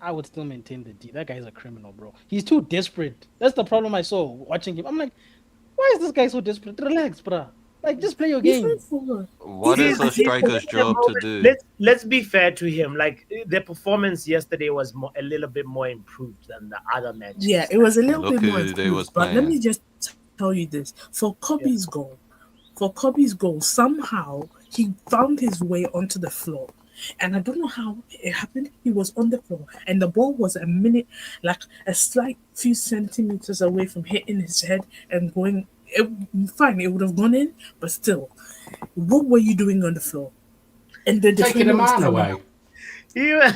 I would still maintain the D. That guy's a criminal, bro. He's too desperate. That's the problem I saw watching him. I'm like, why is this guy so desperate? Relax, bruh. Just play your game. What is a striker's job to do? Let's be fair to him. The performance yesterday was a little bit more improved than the other matches. Yeah, it was a little Look bit more who they improved, was but let playing. me just tell you this. For Kobbie's goal, somehow he found his way onto the floor. And I don't know how it happened. He was on the floor, and the ball was a slight few centimeters away from hitting his head and going. Fine, it would have gone in, but still, what were you doing on the floor? And the Taking a man away. He was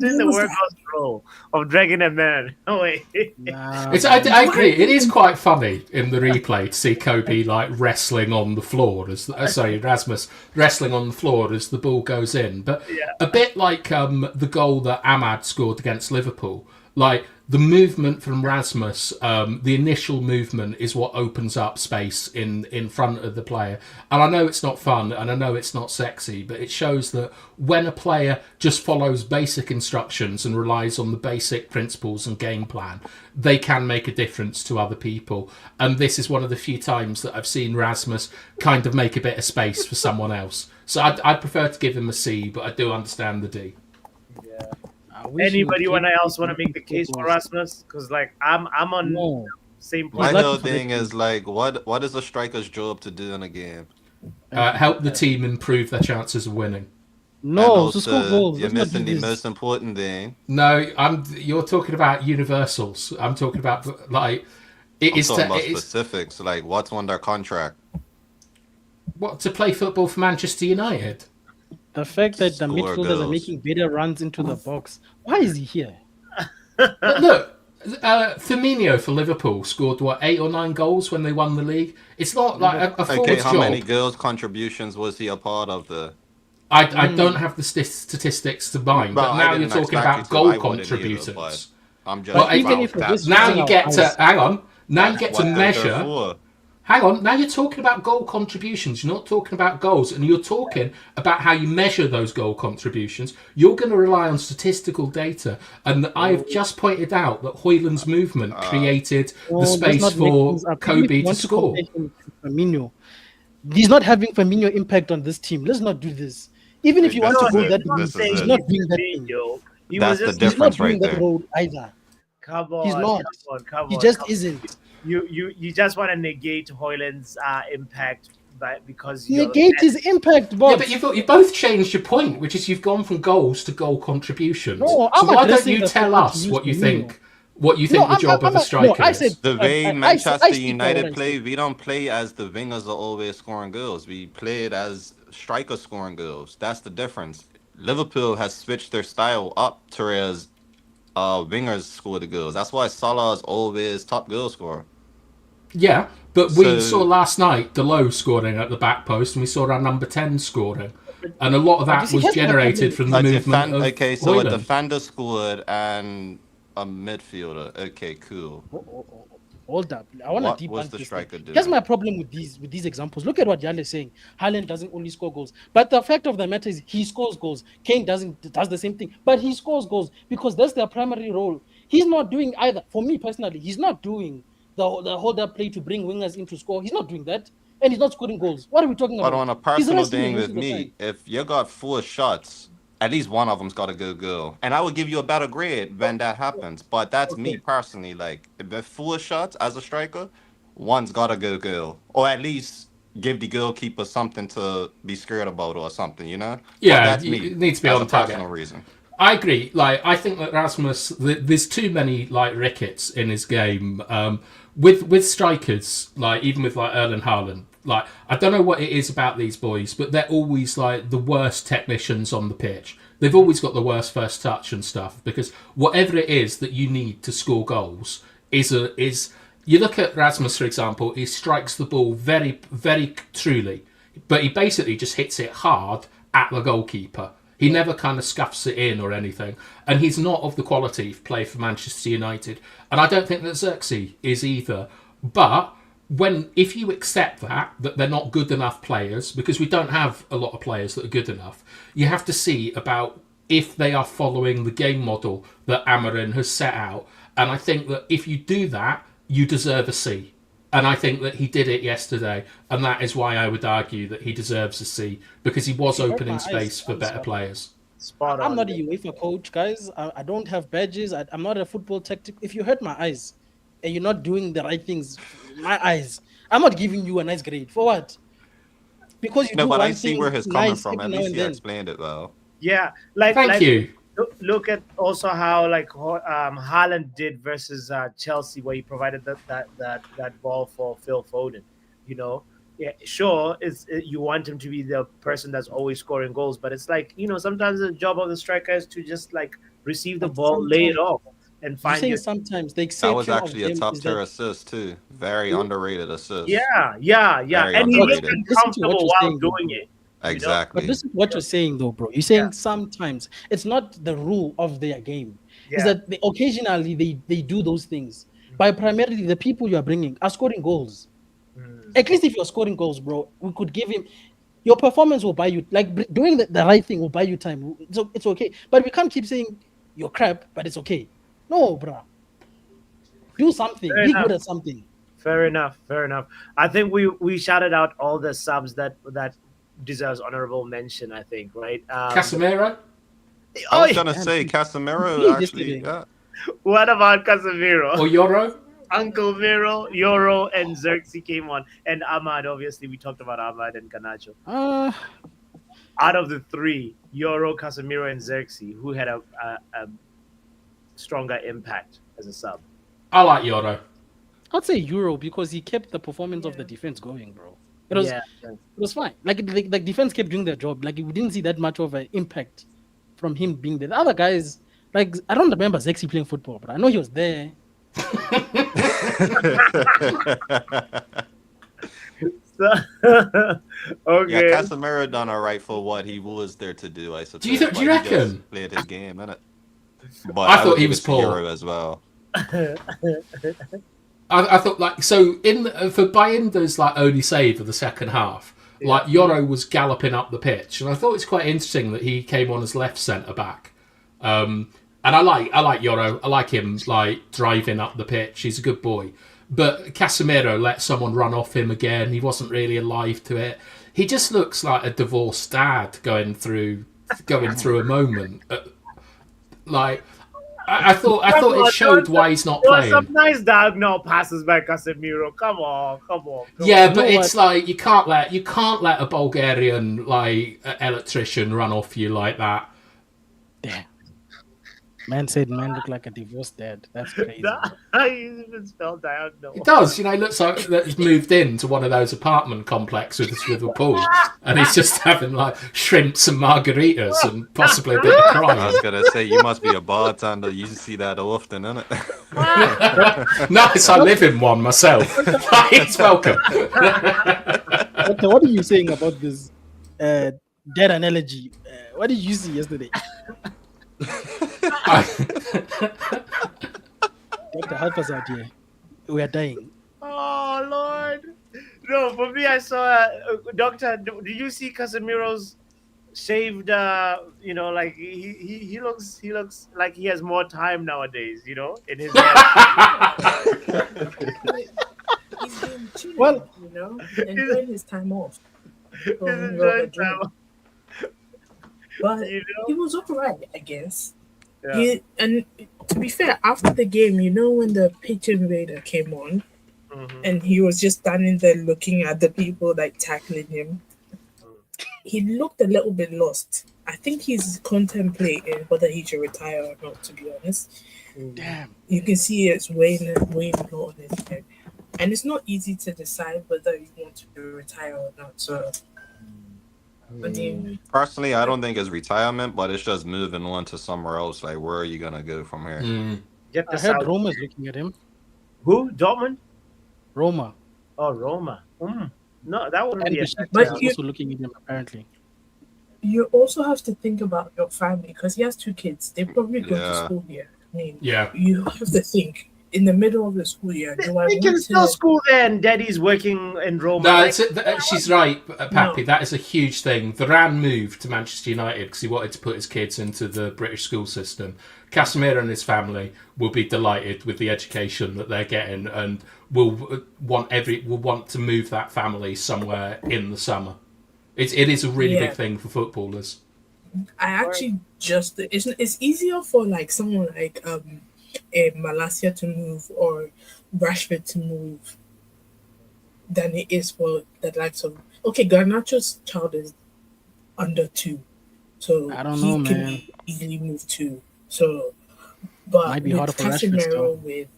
doing the workhouse role of dragging a man away. Nah, I agree. It is quite funny in the replay to see Kobbie wrestling on the floor Rasmus wrestling on the floor as the ball goes in. But a bit like the goal that Ahmad scored against Liverpool. The movement from Rasmus, the initial movement is what opens up space in front of the player. And I know it's not fun and I know it's not sexy, but it shows that when a player just follows basic instructions and relies on the basic principles and game plan, they can make a difference to other people. And this is one of the few times that I've seen Rasmus kind of make a bit of space for someone else. So I'd prefer to give him a C, but I do understand the D. Yeah. Anybody else want to make the case for Rasmus? Because I'm on No. same My point. whole thing is what is a striker's job to do in a game? Help the team improve their chances of winning. No, And to score goals. You're Let's not missing do the this. most important thing. No, you're talking about universals. I'm talking about it I'm is talking about to specifics, what's on their contract. to play football for Manchester United. The fact that the Score midfielders are goals. making better runs into the box. Why is he here? But look, Firmino for Liverpool scored 8 or 9 goals when they won the league. It's not like a forward's Okay, how job. many girls' contributions was he a part of the? I don't have the statistics to mind, Well, but I now you're didn't talking expect about you to. goal I wouldn't either, contributions. but I'm just Well, even about if it that. was- Now using you our get to eyes. hang on. Now you That's get to what they're measure. there for. Hang on, now you're talking about goal contributions. You're not talking about goals, and you're talking about how you measure those goal contributions. You're going to rely on statistical data, and I have just pointed out that Højlund's movement created the Let's space not make for things up. Even if you Kobbie to want score. compare him to Firmino, he's not having Firmino impact on this team. Let's not do this. Even if you want to This go is it. that This route, is he's it. not doing that thing. He That's was just the He's not difference doing right that there. road either. Come on, He's not. Come on, He just come on. isn't. You just want to negate Højlund's impact because Negate his impact, Yeah, Bob. but you've both changed your point, which is you've gone from goals to goal contributions. No, so I'm why don't addressing you the tell fact that us he what you used think? What you think the job of a striker I is? said The way I Manchester speak for what United I play, said. we don't play as the wingers are always scoring goals. We play it as strikers scoring goals. That's the difference. Liverpool has switched their style up to whereas wingers score the goals. That's why Salah is always top goal scorer. Yeah, but we saw So last night Delo scoring at the back post, and we saw our number 10 scoring. And a lot of But you that see, was here's my problem generated with from this. the movement of okay, so a Højlund. defender scored and a midfielder. Okay, cool. Hold up. I want What to was debunk the this striker thing. doing? Here's my problem with these examples. Look at what Yale is saying. Haaland doesn't only score goals. But the fact of the matter is he scores goals. Kane does the same thing. But he scores goals because that's their primary role. He's not doing either. For me personally, he's not doing the hold up play to bring wingers in to score. He's not doing that. And he's not scoring goals. What are we talking But about? on a He's personal wrestling thing most with of the me, time. if you got 4 shots, at least one of them's got to go goal. And I would give you a better grade when that happens. But that's me personally. Like, if there's 4 shots as a striker, one's got to go goal. Or at least give the goalkeeper something to be scared about or something, you know? Yeah, but that's me. it needs to be as on a target. personal reason. I agree. Like, I think that Rasmus, there's too many like rickets in his game. With strikers, like even with like Erling Haaland, like I don't know what it is about these boys, but they're always like the worst technicians on the pitch. They've always got the worst first touch and stuff because whatever it is that you need to score goals is. You look at Rasmus, for example, he strikes the ball very, very truly, but he basically just hits it hard at the goalkeeper. He never kind of scuffs it in or anything. And he's not of the quality to play for Manchester United. And I don't think that Xerxes is either. But if you accept that they're not good enough players, because we don't have a lot of players that are good enough, you have to see about if they are following the game model that Amarin has set out. And I think that if you do that, you deserve a C. And I think that he did it yesterday, and that is why I would argue that he deserves a C, because he was opening space for better players. Spot on. I'm not a UEFA coach, guys. I don't have badges. I'm not a football tactic. If you hurt my eyes and you're not doing the right things, my eyes, I'm not giving you a nice grade. For what? Because you No, do but one I see thing where he's coming nice from. At every now least and he then. explained it well. Yeah, Thank you. Look at also how Haaland did versus Chelsea, where he provided that ball for Phil Foden. You know, yeah, sure, you want him to be the person that's always scoring goals, but it's like, you know, sometimes the job of the striker is to just like receive the But ball, lay it off, and You're find saying your. sometimes the That exception was actually of a them top is tier that assist too. Very underrated assist. Yeah, Very and he looked underrated. Listen to what uncomfortable you're while saying, doing bro. it. But Exactly. listen to what you're saying, though, bro. You're saying sometimes it's not the rule of their game. Is Yeah. that occasionally they do those things, but primarily the people you are bringing are scoring goals. At least if you're scoring goals, bro, we could give him. Your performance will buy you, like doing the right thing will buy you time. So it's okay, but we can't keep saying you're crap, but it's okay. No, bro. Do something. Fair Be enough. good at something. Fair enough. I think we shouted out all the subs that deserves honorable mention. I think, right? Casemiro? I was yeah. gonna say Casemiro Please, actually. yesterday. Yeah. What about Casemiro? Or Yoro? Uncle Miro, Euro, and Xerxes came on, and Ahmad. Obviously, we talked about Ahmad and Ganacho. Out of the three, Euro, Casemiro, and Xerxes, who had a stronger impact as a sub? I like Yoro. I'd say Euro because he kept the performance of the defense going, bro. It was fine. Like defense kept doing their job. Like we didn't see that much of an impact from him being there. The other guys, like I don't remember Zexi playing football, but I know he was there. Okay. Yeah, Casemiro done alright for what he was there to do, I suppose. Do you But he just reckon? played his game, innit? But I thought would he give was it to Euro poor. as well. I thought like so for Bayinder's like only save of the second half, like Yoro was galloping up the pitch, and I thought it's quite interesting that he came on as left centre back. And I like Yoro. I like him like driving up the pitch. He's a good boy. But Casemiro let someone run off him again. He wasn't really alive to it. He just looks like a divorced dad going through a moment. Like I thought it showed why he's not There were playing. some nice diagonal passes by Casemiro. Come on. Yeah, but it's like you can't let a Bulgarian like electrician run off you like that. Yeah. Man said man looked like a divorced dad. That's crazy. He even spelled out. No. It does, you know. It looks like that he's moved into one of those apartment complexes with a pool, and he's just having like shrimps and margaritas and possibly a bit of I crime. was gonna say you must be a bartender. You see that often, innit? Nice, I live in one myself. He's welcome. Okay, what are you saying about this dead analogy? What did you see yesterday? Doctor, help us out here. We are dying. Oh Lord! No, for me, I saw Doctor. Did you see Casemiro's shaved? Like he looks like he has more time nowadays. In his He's been chilling, Well- enjoying his time off. He's from enjoying Robert time. Drew. But You he was alright, I guess. Yeah. And to be fair, after the game, when the pitch invader came on, Mhm. and he was just standing there looking at the people like tackling him, he looked a little bit lost. I think he's contemplating whether he should retire or not, to be honest. Damn. You can see it's weighing a lot on his head. And it's not easy to decide whether you want to retire or not. So, I mean, Personally, I don't think it's retirement, but it's just moving on to somewhere else. Like, where are you gonna go from here? Get I the heard South. Roma's looking at him. Who? Dortmund? Roma. Oh, Roma. No, that wouldn't And be a Besiktas But is you- also looking at him, apparently. you also have to think about your family because he has 2 kids. They probably go to Yeah. school here. I mean, Yeah. you have to think in the middle of the school year. Do I They can want still to? school there, and Daddy's working in Roma. No, Like, she's right, Pappy. No. That is a huge thing. Varane moved to Manchester United because he wanted to put his kids into the British school system. Casemiro and his family will be delighted with the education that they're getting, and will want to move that family somewhere in the summer. It is a really big Yeah. thing for footballers. I actually just it's easier for like someone like Malacia to move or Rashford to move than it is for the likes of Garnacho's child is under 2, so I don't he know, can man. easily move too. So, but Might be with harder for Rashford still. Casemiro, with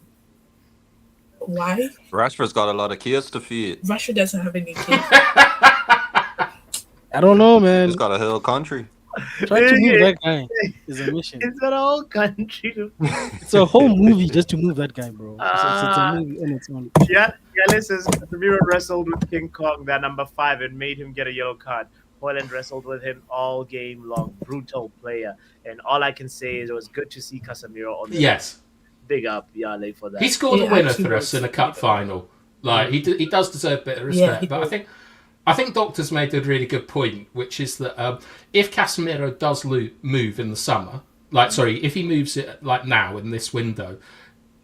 why Rashford's got a lot of kids to feed. Rashford doesn't have any kids. I don't know, man. He's got a whole country. Try to move that guy is a mission. it's got a whole country to. It's a whole movie just to move that guy, bro. It's a movie on its own. Yeah, says Casemiro wrestled with King Kong, that number 5, and made him get a yellow card. Holland wrestled with him all game long. Brutal player. And all I can say is it was good to see Casemiro on the Yes, Big up Yale for that. he scored a Yeah, winner actually for us in a was. cup final. Like he does deserve a bit of Yeah, respect. he But does. I think Doctor's made a really good point, which is that if Casemiro does move in the summer, if he moves it like now in this window,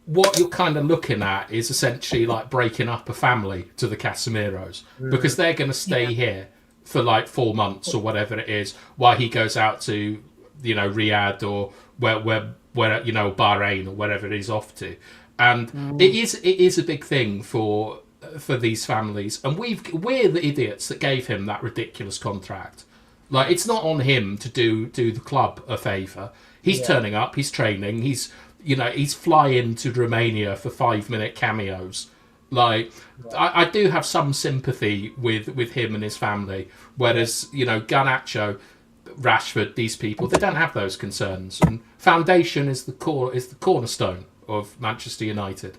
what you're kind of looking at is essentially like breaking up a family to the Casemiros because they're going to stay here for like 4 months or whatever it is while he goes out to Riyadh or where Bahrain or wherever he's off to, and it is a big thing for these families, and we're the idiots that gave him that ridiculous contract. Like, it's not on him to do the club a favour. He's turning up, he's training, he's flying to Romania for 5-minute cameos. Like, I do have some sympathy with him and his family, whereas Garnacho, Rashford, these people, they don't have those concerns. And foundation is the cornerstone of Manchester United.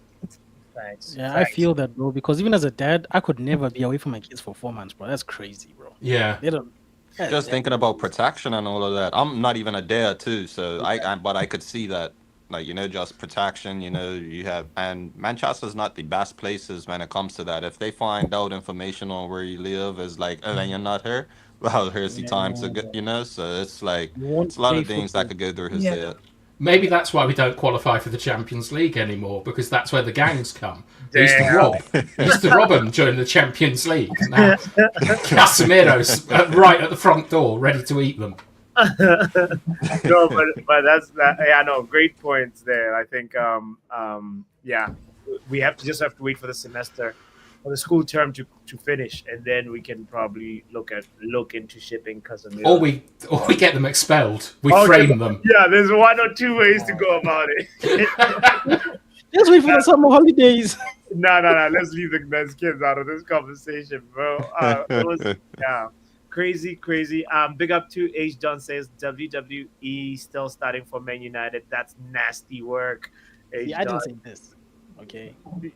Thanks. Yeah, I feel that, bro, because even as a dad, I could never be away from my kids for 4 months, bro. That's crazy, bro. Yeah. They don't. Just thinking about protection and all of that. I'm not even a dad too, so but I could see that, like, just protection. You have, and Manchester's not the best places when it comes to that. If they find out information on where you live is like, oh, and you're not here, well, here's the time to get, so it's like You won't it's a lot play of things football. that could go through his Yeah. head. Maybe that's why we don't qualify for the Champions League anymore, because that's where the gangs come. They used to rob them during the Champions League. Now, Casemiro's right at the front door, ready to eat them. No, but that's that. Yeah, no, great points there. I think, we have to wait for the semester for the school term to finish, and then we can probably look into shipping Casemiro. Or we get them expelled. We Okay, frame them. Yeah, there's one or two ways to go about it. Just wait for the summer holidays. No. Let's leave the men's kids out of this conversation, bro. It was crazy. Big up to H. John says WWE still starting for Man United. That's nasty work. H. I didn't say this. Okay,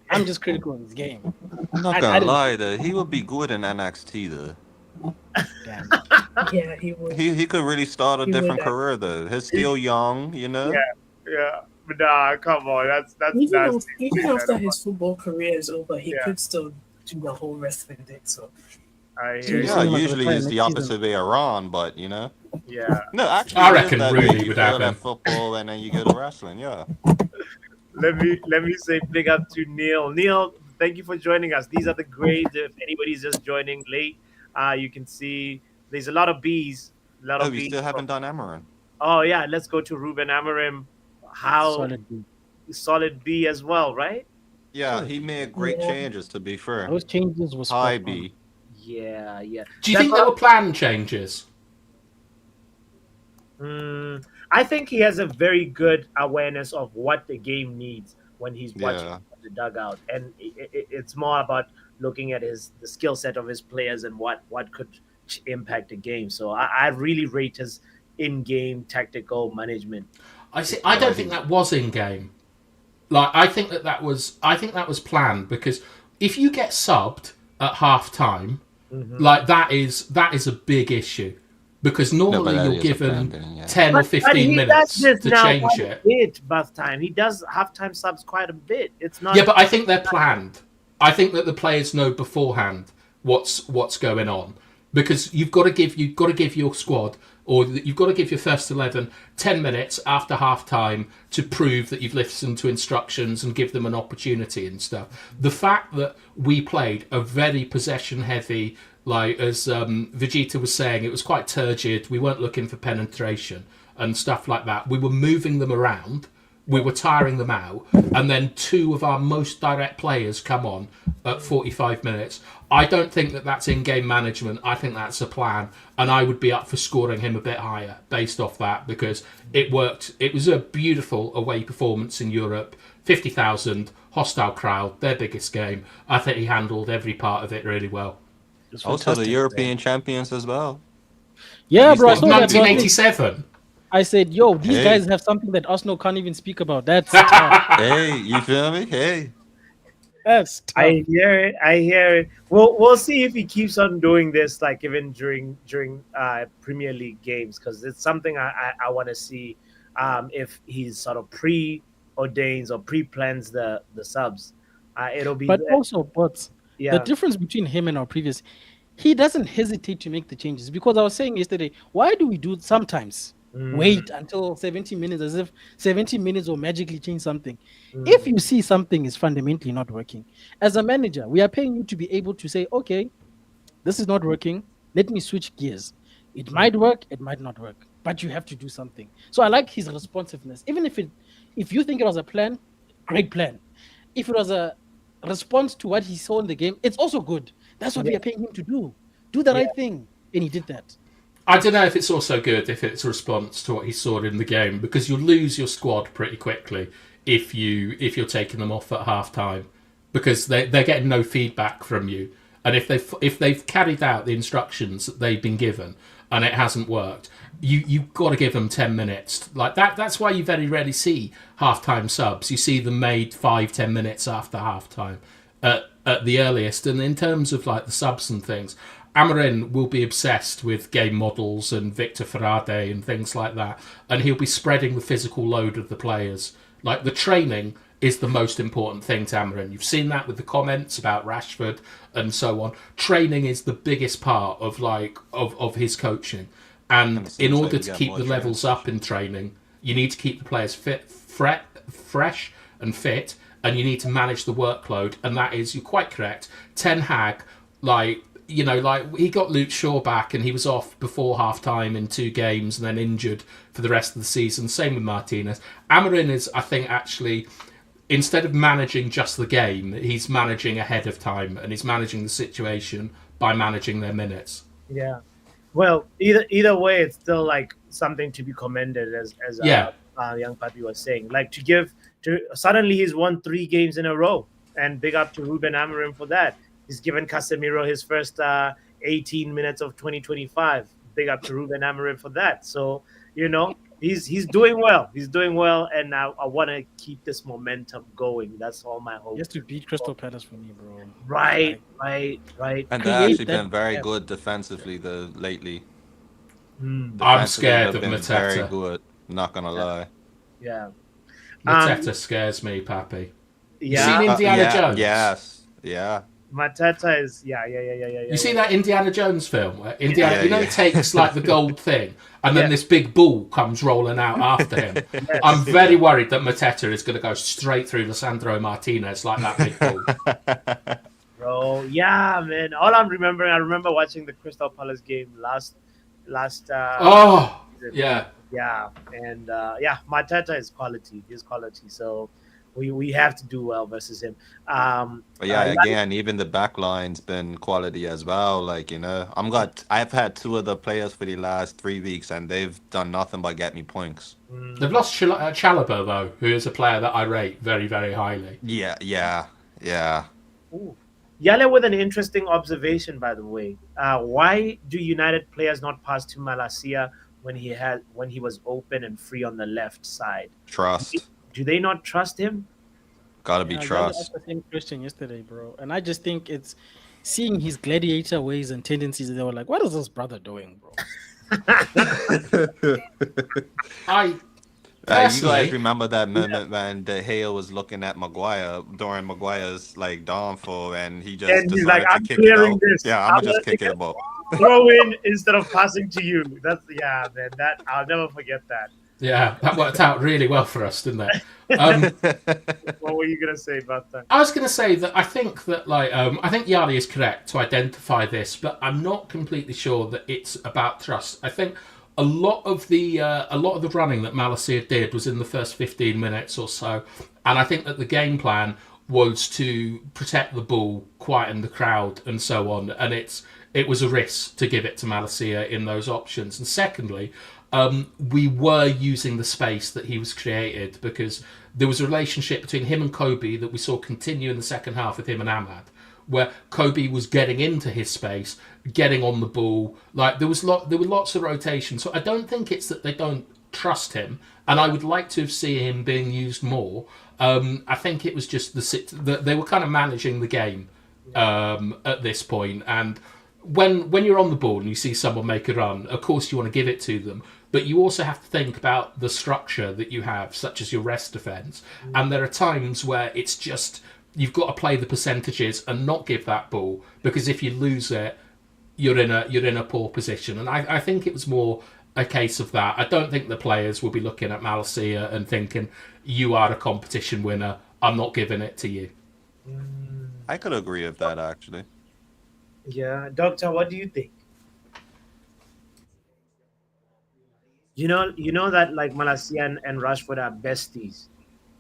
I'm just critical of this game. I'm not gonna lie though, he would be good in NXT though. Damn. Yeah, he would. He could really start a He different would, career though. He's still young, you know. Yeah. But nah, come on. That's Even after his football career is over, he could still do the whole wrestling thing. So I hear you. Yeah, usually it's the opposite way around, but you know. Yeah. No, actually, I it is reckon that Rooney way. You would fail have at him. football and then you go to wrestling. Yeah. Let me say big up to Neil. Neil, thank you for joining us. These are the grades. If anybody's just joining late, you can see there's a lot of B's. We still haven't done Amarin. Oh yeah, let's go to Ruben Amorim. How solid B as well, right? Yeah, he made great changes. To be fair, Those changes was high spot on. B. Yeah. Do you think there were planned changes? I think he has a very good awareness of what the game needs when he's watching the dugout, and it's more about looking at the skill set of his players and what could impact the game. So I really rate his in-game tactical management. I don't think that was in game. Like I think that was planned, because if you get subbed at half time, like that is a big issue, because normally you're given 10 or 15 minutes to change it. Bath time. He does halftime subs quite a bit. It's not. Yeah, but I think they're planned. I think that the players know beforehand what's going on, because you've got to give your squad, or you've got to give your first 11 10 minutes after half time to prove that you've listened to instructions and give them an opportunity and stuff. The fact that we played a very possession heavy, like as Vegeta was saying, it was quite turgid. We weren't looking for penetration and stuff like that. We were moving them around. We were tiring them out. And then two of our most direct players come on at 45 minutes. I don't think that that's in-game management. I think that's a plan. And I would be up for scoring him a bit higher based off that, because it worked. It was a beautiful away performance in Europe. 50,000, hostile crowd, their biggest game. I think he handled every part of it really well. Also the European champions as well. Yeah, bro. I saw that 1987. I said, yo, these guys have something that Arsenal can't even speak about. That's Hey, you feel me? Hey. that's tough. I hear it. We'll see if he keeps on doing this, like even during Premier League games, because it's something I want to see. If he's sort of pre-ordains or pre-plans the subs, it'll be. But yeah. the difference between him and our previous, he doesn't hesitate to make the changes. Because I was saying yesterday, why do we do sometimes wait until 70 minutes, as if 70 minutes will magically change something? If you see something is fundamentally not working, as a manager, we are paying you to be able to say, okay, this is not working. Let me switch gears. It might work, it might not work, but you have to do something. So I like his responsiveness. Even if you think it was a plan, great plan. If it was a response to what he saw in the game, it's also good. That's what we are paying him to do. Do the right thing. And he did that. I don't know if it's also good if it's a response to what he saw in the game, because you'll lose your squad pretty quickly if you're taking them off at half time, because they're getting no feedback from you. And if they've carried out the instructions that they've been given and it hasn't worked, you've got to give them 10 minutes. Like that's why you very rarely see half-time subs. You see them made 5-10 minutes after half-time at the earliest. And in terms of like the subs and things, Amorim will be obsessed with game models and Victor Farade and things like that, and he'll be spreading the physical load of the players. Like the training is the most important thing to Amorim. You've seen that with the comments about Rashford and so on. Training is the biggest part of his coaching, and in order to keep the levels up in training, you need to keep the players fresh and fit, and you need to manage the workload. And that is, you're quite correct, Ten Hag, he got Luke Shaw back and he was off before half-time in 2 games and then injured for the rest of the season. Same with Martinez. Amorim is, I think, actually, instead of managing just the game, he's managing ahead of time, and he's managing the situation by managing their minutes. Yeah. Well, either way, it's still like something to be commended, as Yeah. young Papi was saying. Like suddenly he's won 3 games in a row, and big up to Ruben Amorim for that. He's given Casemiro his first 18 minutes of 2025. Big up to Ruben Amorim for that. So he's doing well. He's doing well, and I want to keep this momentum going. That's all my hope. He has to beat Crystal Palace for me, bro. Right. And Create they've actually that been very gap. good defensively lately. Mm, I'm Defensively, scared they've of been very Mateta. good. Not gonna lie. yeah. Mateta scares me, Pappy. Yeah. seen Indiana yeah, Jones? Yes. Yeah. Mateta is yeah. You see that Indiana Jones film where Indiana, Yeah, you know, yeah. he takes like the gold thing, and then Yeah. this big bull comes rolling out after him. Yes. I'm very worried that Mateta is going to go straight through Lisandro Martinez like that big bull. Bro, yeah, man. All I'm remembering, I remember watching the Crystal Palace game last. Oh, season. yeah. Yeah, and Mateta is quality. He's quality. So we have to do well versus him. But yeah, again, even the back line's been quality as well. Like, I've had 2 of the players for the last 3 weeks, and they've done nothing but get me points. They've lost Chalobah, though, who is a player that I rate very, very highly. Yeah. Ooh. Yale with an interesting observation, by the way. Why do United players not pass to Malacia when he was open and free on the left side? Trust. Do they not trust him? Gotta be I trust. asked the same question yesterday, bro. And I just think it's seeing his gladiator ways and tendencies. They were like, what is this brother doing, bro? I You guys personally, remember that moment when De Gea was looking at Maguire during Maguire's like downfall, and he just And he's decided like, to I'm kick it clearing out? this. Yeah, I'm I'm gonna just gonna kick it out. throw in instead of passing to you. That's man. That I'll never forget that. yeah, that worked out really well for us, didn't it? What were you gonna say about that? I was going to say that I think that I think Yali is correct to identify this, but I'm not completely sure that it's about trust. I think a lot of the running that Malacia did was in the first 15 minutes or so, and I think that the game plan was to protect the ball, quieten the crowd, and so on. And it was a risk to give it to Malacia in those options. And secondly, we were using the space that he was created because there was a relationship between him and Kobbie that we saw continue in the second half with him and Ahmad, where Kobbie was getting into his space, getting on the ball. Like there were lots of rotation. So I don't think it's that they don't trust him, and I would like to see him being used more. I think it was just that they were kind of managing the game at this point, and when you're on the ball and you see someone make a run, of course you want to give it to them, but you also have to think about the structure that you have, such as your rest defence. And there are times where it's just you've got to play the percentages and not give that ball, because if you lose it, you're in a poor position. And I think it was more a case of that. I don't think the players will be looking at Malacia and thinking, you are a competition winner, I'm not giving it to you. I could agree with that, actually. Yeah, Doctor, what do you think? You know that like Malacia and Rashford are besties.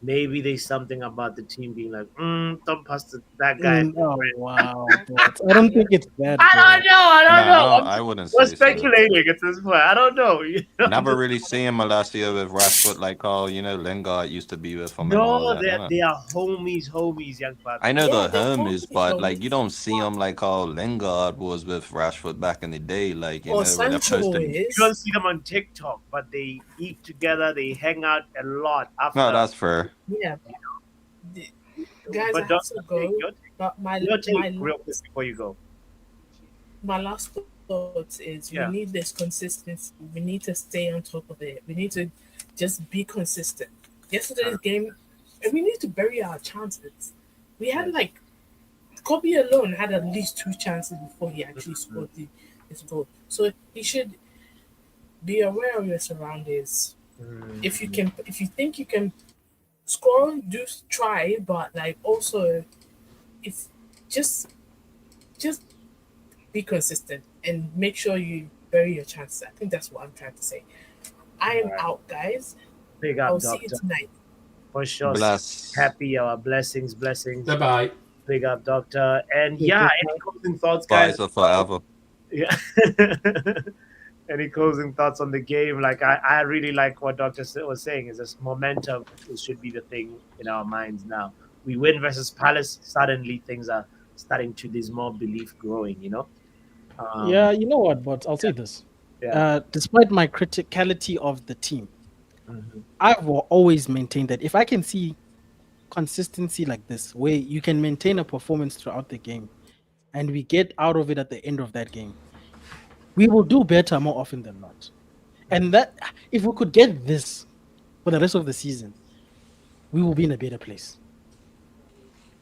Maybe there's something about the team being like, don't pass to that guy. Oh, wow. But I don't think it's bad. I don't know. I wouldn't We're say so. speculating at this point. I don't know. Never really seen Malacia with Rashford like how Lingard used to be with him. and all No, that, they are homies, young Papi. I know Yeah, the they're homies, homies, but like homies. you don't see him like how Lingard was with Rashford back in the day. Like Or when they're Sancho posting. You is. don't see them on TikTok, but they eat together. They hang out a lot after. No, that's fair. Yeah. Guys, But I have don't to go. But your take real quick before you go. my last thoughts is Yeah. we need this consistency. We need to stay on top of it. We need to just be consistent. Yesterday's game, and we need to bury our chances. We had like Kobbie alone had at least 2 chances before he actually scored his goal. So he should be aware of your surroundings. If you think you can score, do try, but like also if just be consistent and make sure you bury your chances. I think that's what I'm trying to say. I am out, guys. Big I'll up, see you Doctor. tonight. For sure. Bless. Happy, our blessings. Bye bye. Big up, doctor. And yeah, any closing thoughts, guys? Advisor forever. Yeah. Any closing thoughts on the game? Like I really like what Doctor was saying. Is this momentum? It should be the thing in our minds now. We win versus Palace. Suddenly things are starting to. There's more belief growing. Yeah, you know what? But I'll say this. Yeah. Despite my criticality of the team, I've always maintained that if I can see consistency like this, where you can maintain a performance throughout the game, and we get out of it at the end of that game, we will do better more often than not. And that if we could get this for the rest of the season, we will be in a better place.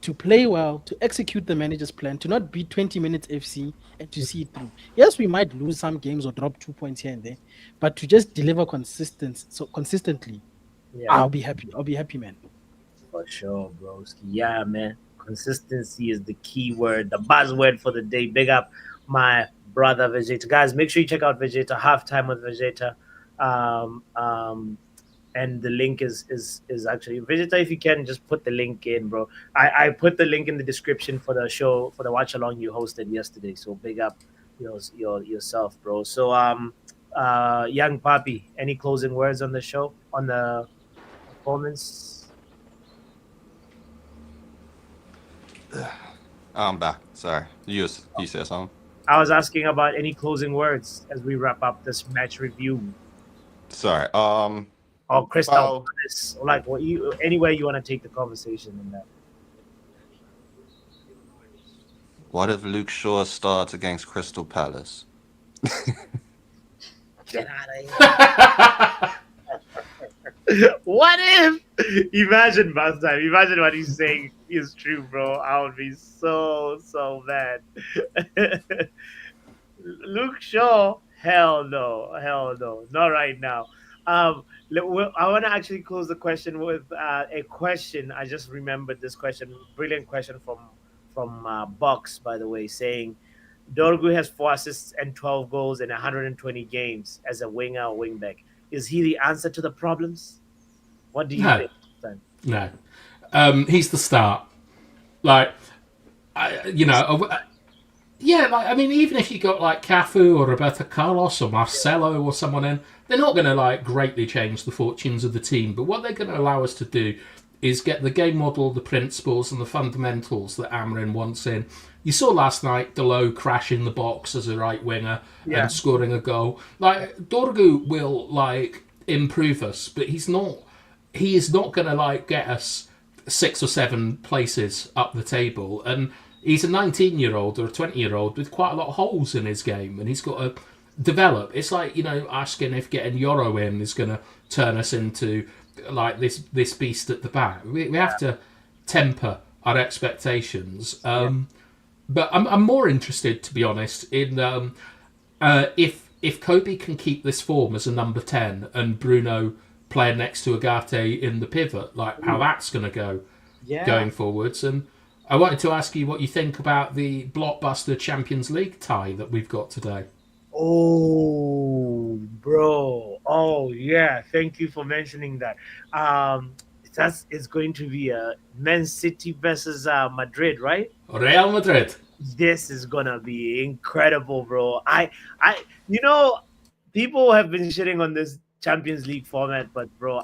To play well, to execute the manager's plan, to not be 20 minutes FC and to see it through. Yes, we might lose some games or drop 2 points here and there, but to just deliver consistently, Yeah. I'll be happy. I'll be happy, man. For sure, broski. Yeah, man. Consistency is the key word, the buzzword for the day. Big up my brother Vegeta. Guys, make sure you check out Vegeta, Halftime with Vegeta. And the link is actually Vegeta. If you can just put the link in, bro. I put the link in the description for the show, for the watch along you hosted yesterday. So big up yourself, bro. So young Papi, any closing words on the show, on the performance? I'm back. Sorry. You said something. I was asking about any closing words as we wrap up this match review. Sorry. Or Crystal Well- Palace, like anywhere you want to take the conversation in that. What if Luke Shaw starts against Crystal Palace? Get out of here. What if? Imagine what he's saying is true, bro. I would be so mad. Luke Shaw, hell no, not right now. I want to actually close the question with a question. I just remembered this question, brilliant question from Box, by the way, saying Dorgu has 4 assists and 12 goals in 120 games as a winger or wingback. Is he the answer to the problems? What do you think? Son? No. He's the start. Like, even if you got like Cafu or Roberto Carlos or Marcelo or someone in, they're not going to like greatly change the fortunes of the team. But what they're going to allow us to do is get the game model, the principles, and the fundamentals that Amarin wants in. You saw last night Delo crashing the box as a right winger and scoring a goal. Like Dorgu will like improve us, but he is not going to like get us 6 or 7 places up the table. And he's a 19-year-old or a 20-year-old with quite a lot of holes in his game, and he's got to develop. It's like, asking if getting Yoro in is going to turn us into like this beast at the back. We have to temper our expectations. But I'm more interested, to be honest, in if Kobbie can keep this form as a number 10 and Bruno playing next to Agate in the pivot, like how that's going to go going forwards. And I wanted to ask you what you think about the blockbuster Champions League tie that we've got today. Oh, bro. Oh, yeah. Thank you for mentioning that. It's going to be a Man City versus Madrid, right? Real Madrid. This is gonna be incredible, bro. People have been shitting on this Champions League format, but bro,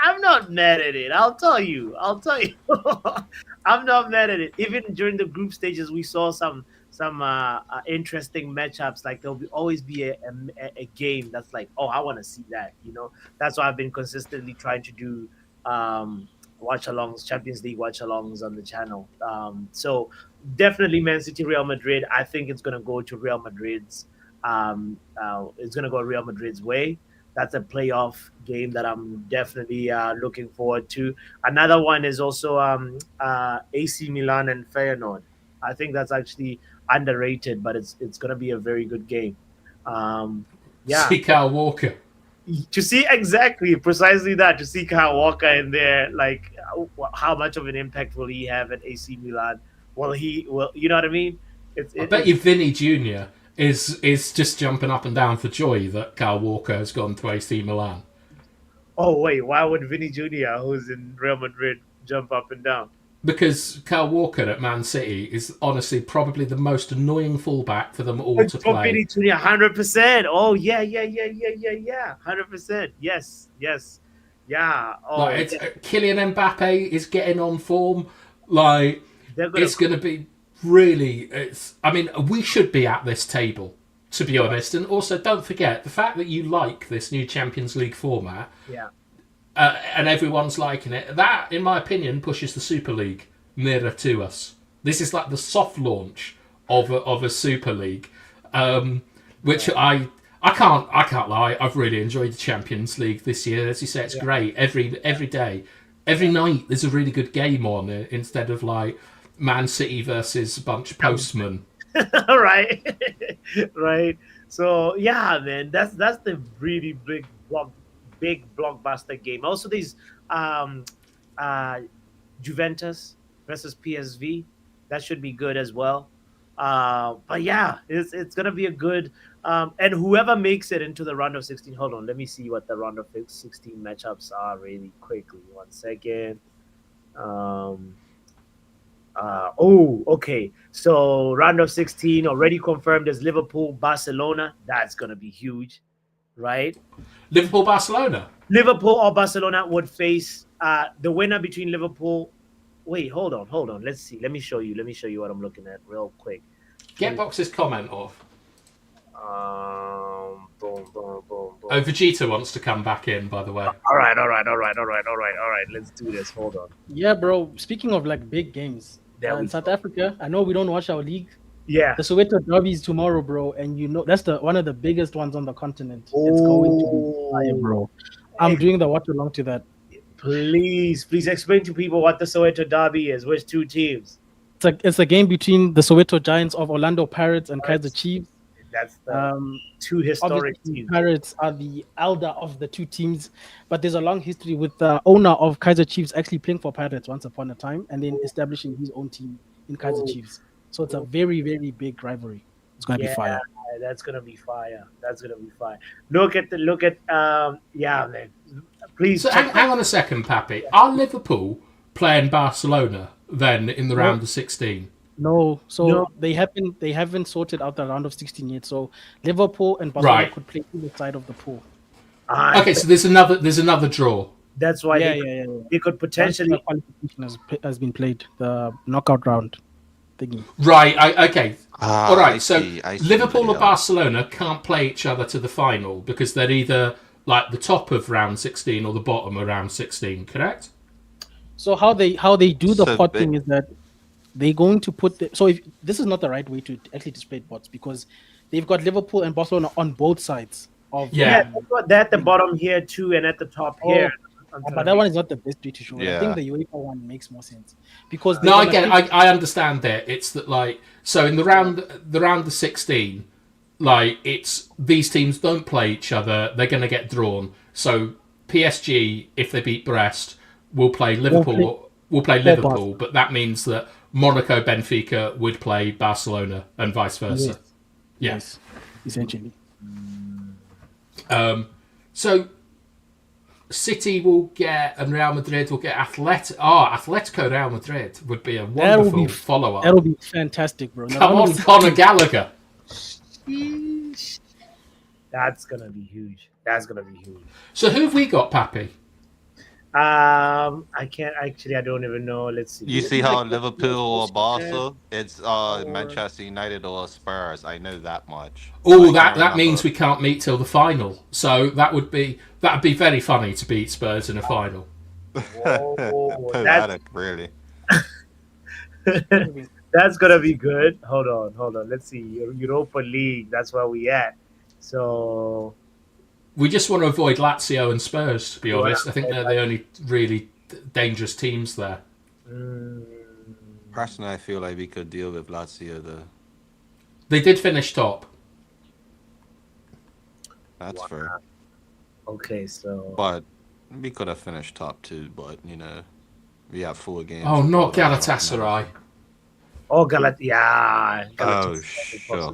I'm not mad at it. I'll tell you. I'm not mad at it. Even during the group stages, we saw some interesting matchups. Like there'll always be a game that's like, oh, I want to see that. That's why I've been consistently trying to do watch-alongs, Champions League watch-alongs on the channel. So definitely Man City, Real Madrid. I think it's gonna go to Real Madrid's. It's gonna go Real Madrid's way. That's a playoff game that I'm definitely looking forward to. Another one is also AC Milan and Feyenoord. I think that's actually underrated, but it's going to be a very good game. See Kyle Walker. To see precisely that, to see Kyle Walker in there, like how much of an impact will he have at AC Milan? Will you know what I mean? I bet you Vinny Jr. is just jumping up and down for joy that Kyle Walker has gone to AC Milan. Oh wait, why would Vinny Jr., who's in Real Madrid, jump up and down? Because Kyle Walker at Man City is honestly probably the most annoying fullback for them all to For Vinny play. Jr., 100%. Oh yeah. 100%. Yes. Yeah. Oh, Like it's, Kylian Mbappe is getting on form. Like it's going to be really. I mean, we should be at this table, to be honest. And also, don't forget the fact that you like this new Champions League format. Yeah. And everyone's liking it. That, in my opinion, pushes the Super League nearer to us. This is like the soft launch of a Super League, which I can't lie. I've really enjoyed the Champions League this year. As you say, it's great every day, every night. There's a really good game on it instead of like Man City versus a bunch of postmen. right. So yeah, man, that's the really big blockbuster game. Also, these Juventus versus PSV, that should be good as well. But yeah, it's gonna be a good and whoever makes it into the round of 16. Hold on, let me see what the round of 16 matchups are really quickly. 1 second. Okay. So round of 16 already confirmed as Liverpool, Barcelona. That's gonna be huge, right? Liverpool, Barcelona. Liverpool or Barcelona would face the winner between Liverpool. Wait, hold on. Let's see. Let me show you what I'm looking at real quick. Get Box's comment off. Boom. Oh, Vegeta wants to come back in, by the way. All right. Let's do this. Hold on. Yeah, bro. Speaking of like big games in South Africa, I know we don't watch our league. Yeah. The Soweto Derby is tomorrow, bro, and you know that's one of the biggest ones on the continent. It's going to be fire, bro. I'm doing the watch along to that. Please explain to people what the Soweto Derby is. Which two teams? It's a game between the Soweto Giants of Orlando Pirates and Kaizer Chiefs. That's the two historic teams. Pirates are the elder of the two teams, but there's a long history with the owner of Kaizer Chiefs actually playing for Pirates once upon a time and then establishing his own team in Kaizer Chiefs. So it's a very, very big rivalry. It's gonna be fire. That's gonna be fire. Look at man. Please. So hang on a second, Pappy. Are Liverpool playing Barcelona then in the round of 16? No, they haven't sorted out the round of 16 yet. So Liverpool and Barcelona could play either side of the pool. Okay, so there's another draw. That's why they could potentially. The qualification has been played, the knockout round thingy. Right. Okay. All right. So I see Liverpool or Barcelona can't play each other to the final because they're either like the top of round 16 or the bottom of round 16. Correct? So how they do the potting is that they're going to put if this is not the right way to actually display bots because they've got Liverpool and Barcelona on both sides of they're at the bottom here too and at the top here. But that one is not the best way to show it. I think the UEFA one makes more sense because I get it. I understand that it's that like so in the round of 16, like it's these teams don't play each other. They're going to get drawn. So PSG, if they beat Brest, will play Liverpool. Will play Liverpool, but that means that Monaco, Benfica would play Barcelona and vice versa. Yes, essentially. So City will get and Real Madrid will get Atletico Real Madrid would be a wonderful follow-up. That'll be fantastic, bro. Come on, Conor Gallagher. That's gonna be huge. So who have we got, Pappy? I can't actually. I don't even know. Let's see. You see how Liverpool or Barca? It's Manchester United or Spurs. I know that much. Oh, that means we can't meet till the final. So that'd be very funny to beat Spurs in a final. Pathetic, really. That's gonna be good. Hold on. Let's see. Europa League. That's where we at. So. We just want to avoid Lazio and Spurs, to be honest. I think they're the only really dangerous teams there. Personally, I feel like we could deal with Lazio, though. They did finish top. That's fair. Okay, so... But we could have finished top too, but, we have 4 games. Oh, not Galatasaray. Oh, Galatasaray. Oh, sure.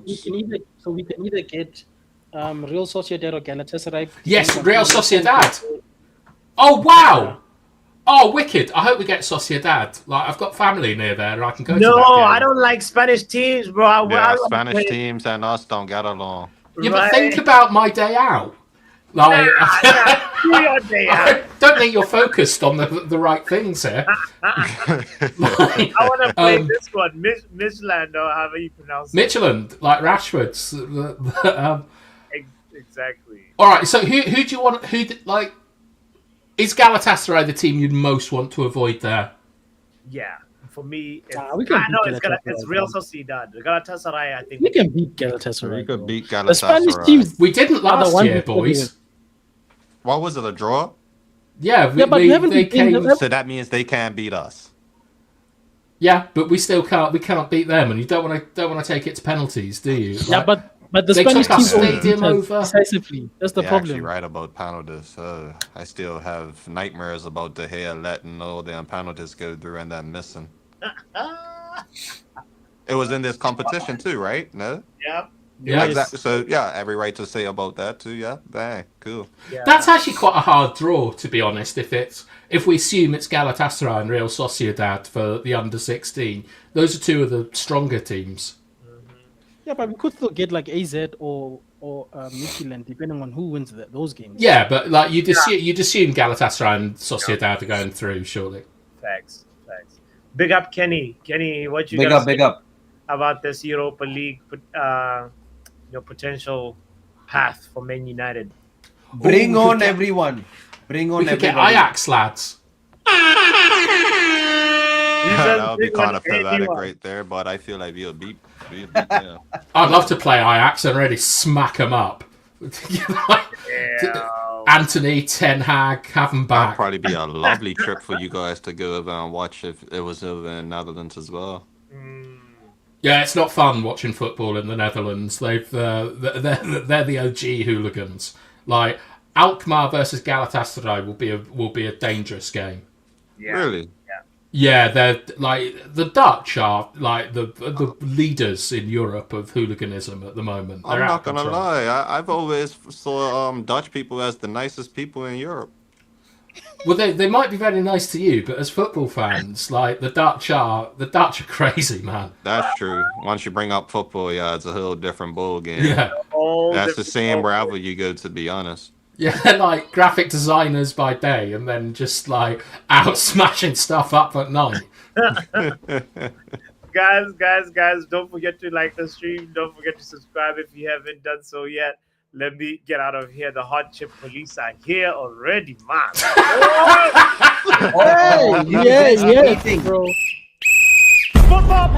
We can either get... Real Sociedad or Galatasaray. Yes, Real Sociedad. Oh wow! Oh, wicked! I hope we get Sociedad. Like, I've got family near there, and I can go to that No, game. I don't like Spanish teams, bro. I Yeah, wanna Spanish play- teams and us don't get along. Yeah, but Right. think about my day out. Like, Do your day out. I don't think you're focused on the right things here. I want to play Um, this one, Midland, or however you pronounce it. Midtjylland, like Rashford's. Exactly. All right, so who do you want? Like, is Galatasaray the team you'd most want to avoid there? Yeah, for me, it's, we can beat it's Galatasaray, Real bro. Sociedad. Galatasaray, I think. We can beat Galatasaray. We could bro. beat The Spanish Galatasaray. teams. We didn't Are the last ones year, who could be boys. What was it, a draw? Yeah, Yeah, but we haven't they been- came. So that means they can't beat us. Yeah, but we still can't. We cannot beat them, and you don't want to take it to penalties, do you? Yeah, Like, but the they Spanish took our teams always stadium beat us over. decisively. That's the You're problem. actually right about penalties. I still have nightmares about De Gea letting all damn penalties go through and then missing. It was in this competition too, right? No? Yeah. Yeah, Exactly. So, yeah, every right to say about that too, yeah? Bang, cool. Yeah. that's actually quite a hard draw, to be honest. If we assume it's Galatasaray and Real Sociedad for the under-16, those are two of the stronger teams. Yeah, but we could still get like AZ or Midtjylland, depending on who wins those games. Yeah, but like you'd assume Galatasaray and Sociedad are going through, surely. Facts. Big up, Kenny. Kenny, what you Big gotta up, big say up. about this Europa League, potential path for Man United? Bring we could on get- everyone. Bring on We could get everybody. Ajax, lads. That would be big one, kind of pathetic anyone. right there, but I feel like we'll beat them. I'd love to play Ajax and really smack them up. Yeah. Anthony, Ten Hag, have them That'd back. probably be a lovely trip for you guys to go over and watch if it was over in Netherlands as well. Yeah, it's not fun watching football in the Netherlands. They're the OG hooligans. Like Alkmaar versus Galatasaray will be a dangerous game. Yeah. Really? Yeah, they're like the Dutch are like the leaders in Europe of hooliganism at the moment. I'm They're not out of gonna control. lie. I've always saw Dutch people as the nicest people in Europe. Well, they might be very nice to you, but as football fans, like the Dutch are crazy, man. That's true. Once you bring up football, yeah, it's a whole different ball game. Yeah, All That's the different- same wherever you go, to be honest. yeah, they're like graphic designers by day, and then just like out smashing stuff up at night. Guys, don't forget to like the stream. Don't forget to subscribe if you haven't done so yet. Let me get out of here. The hot chip police are here already, man. Oh, Yeah, eating. bro. Football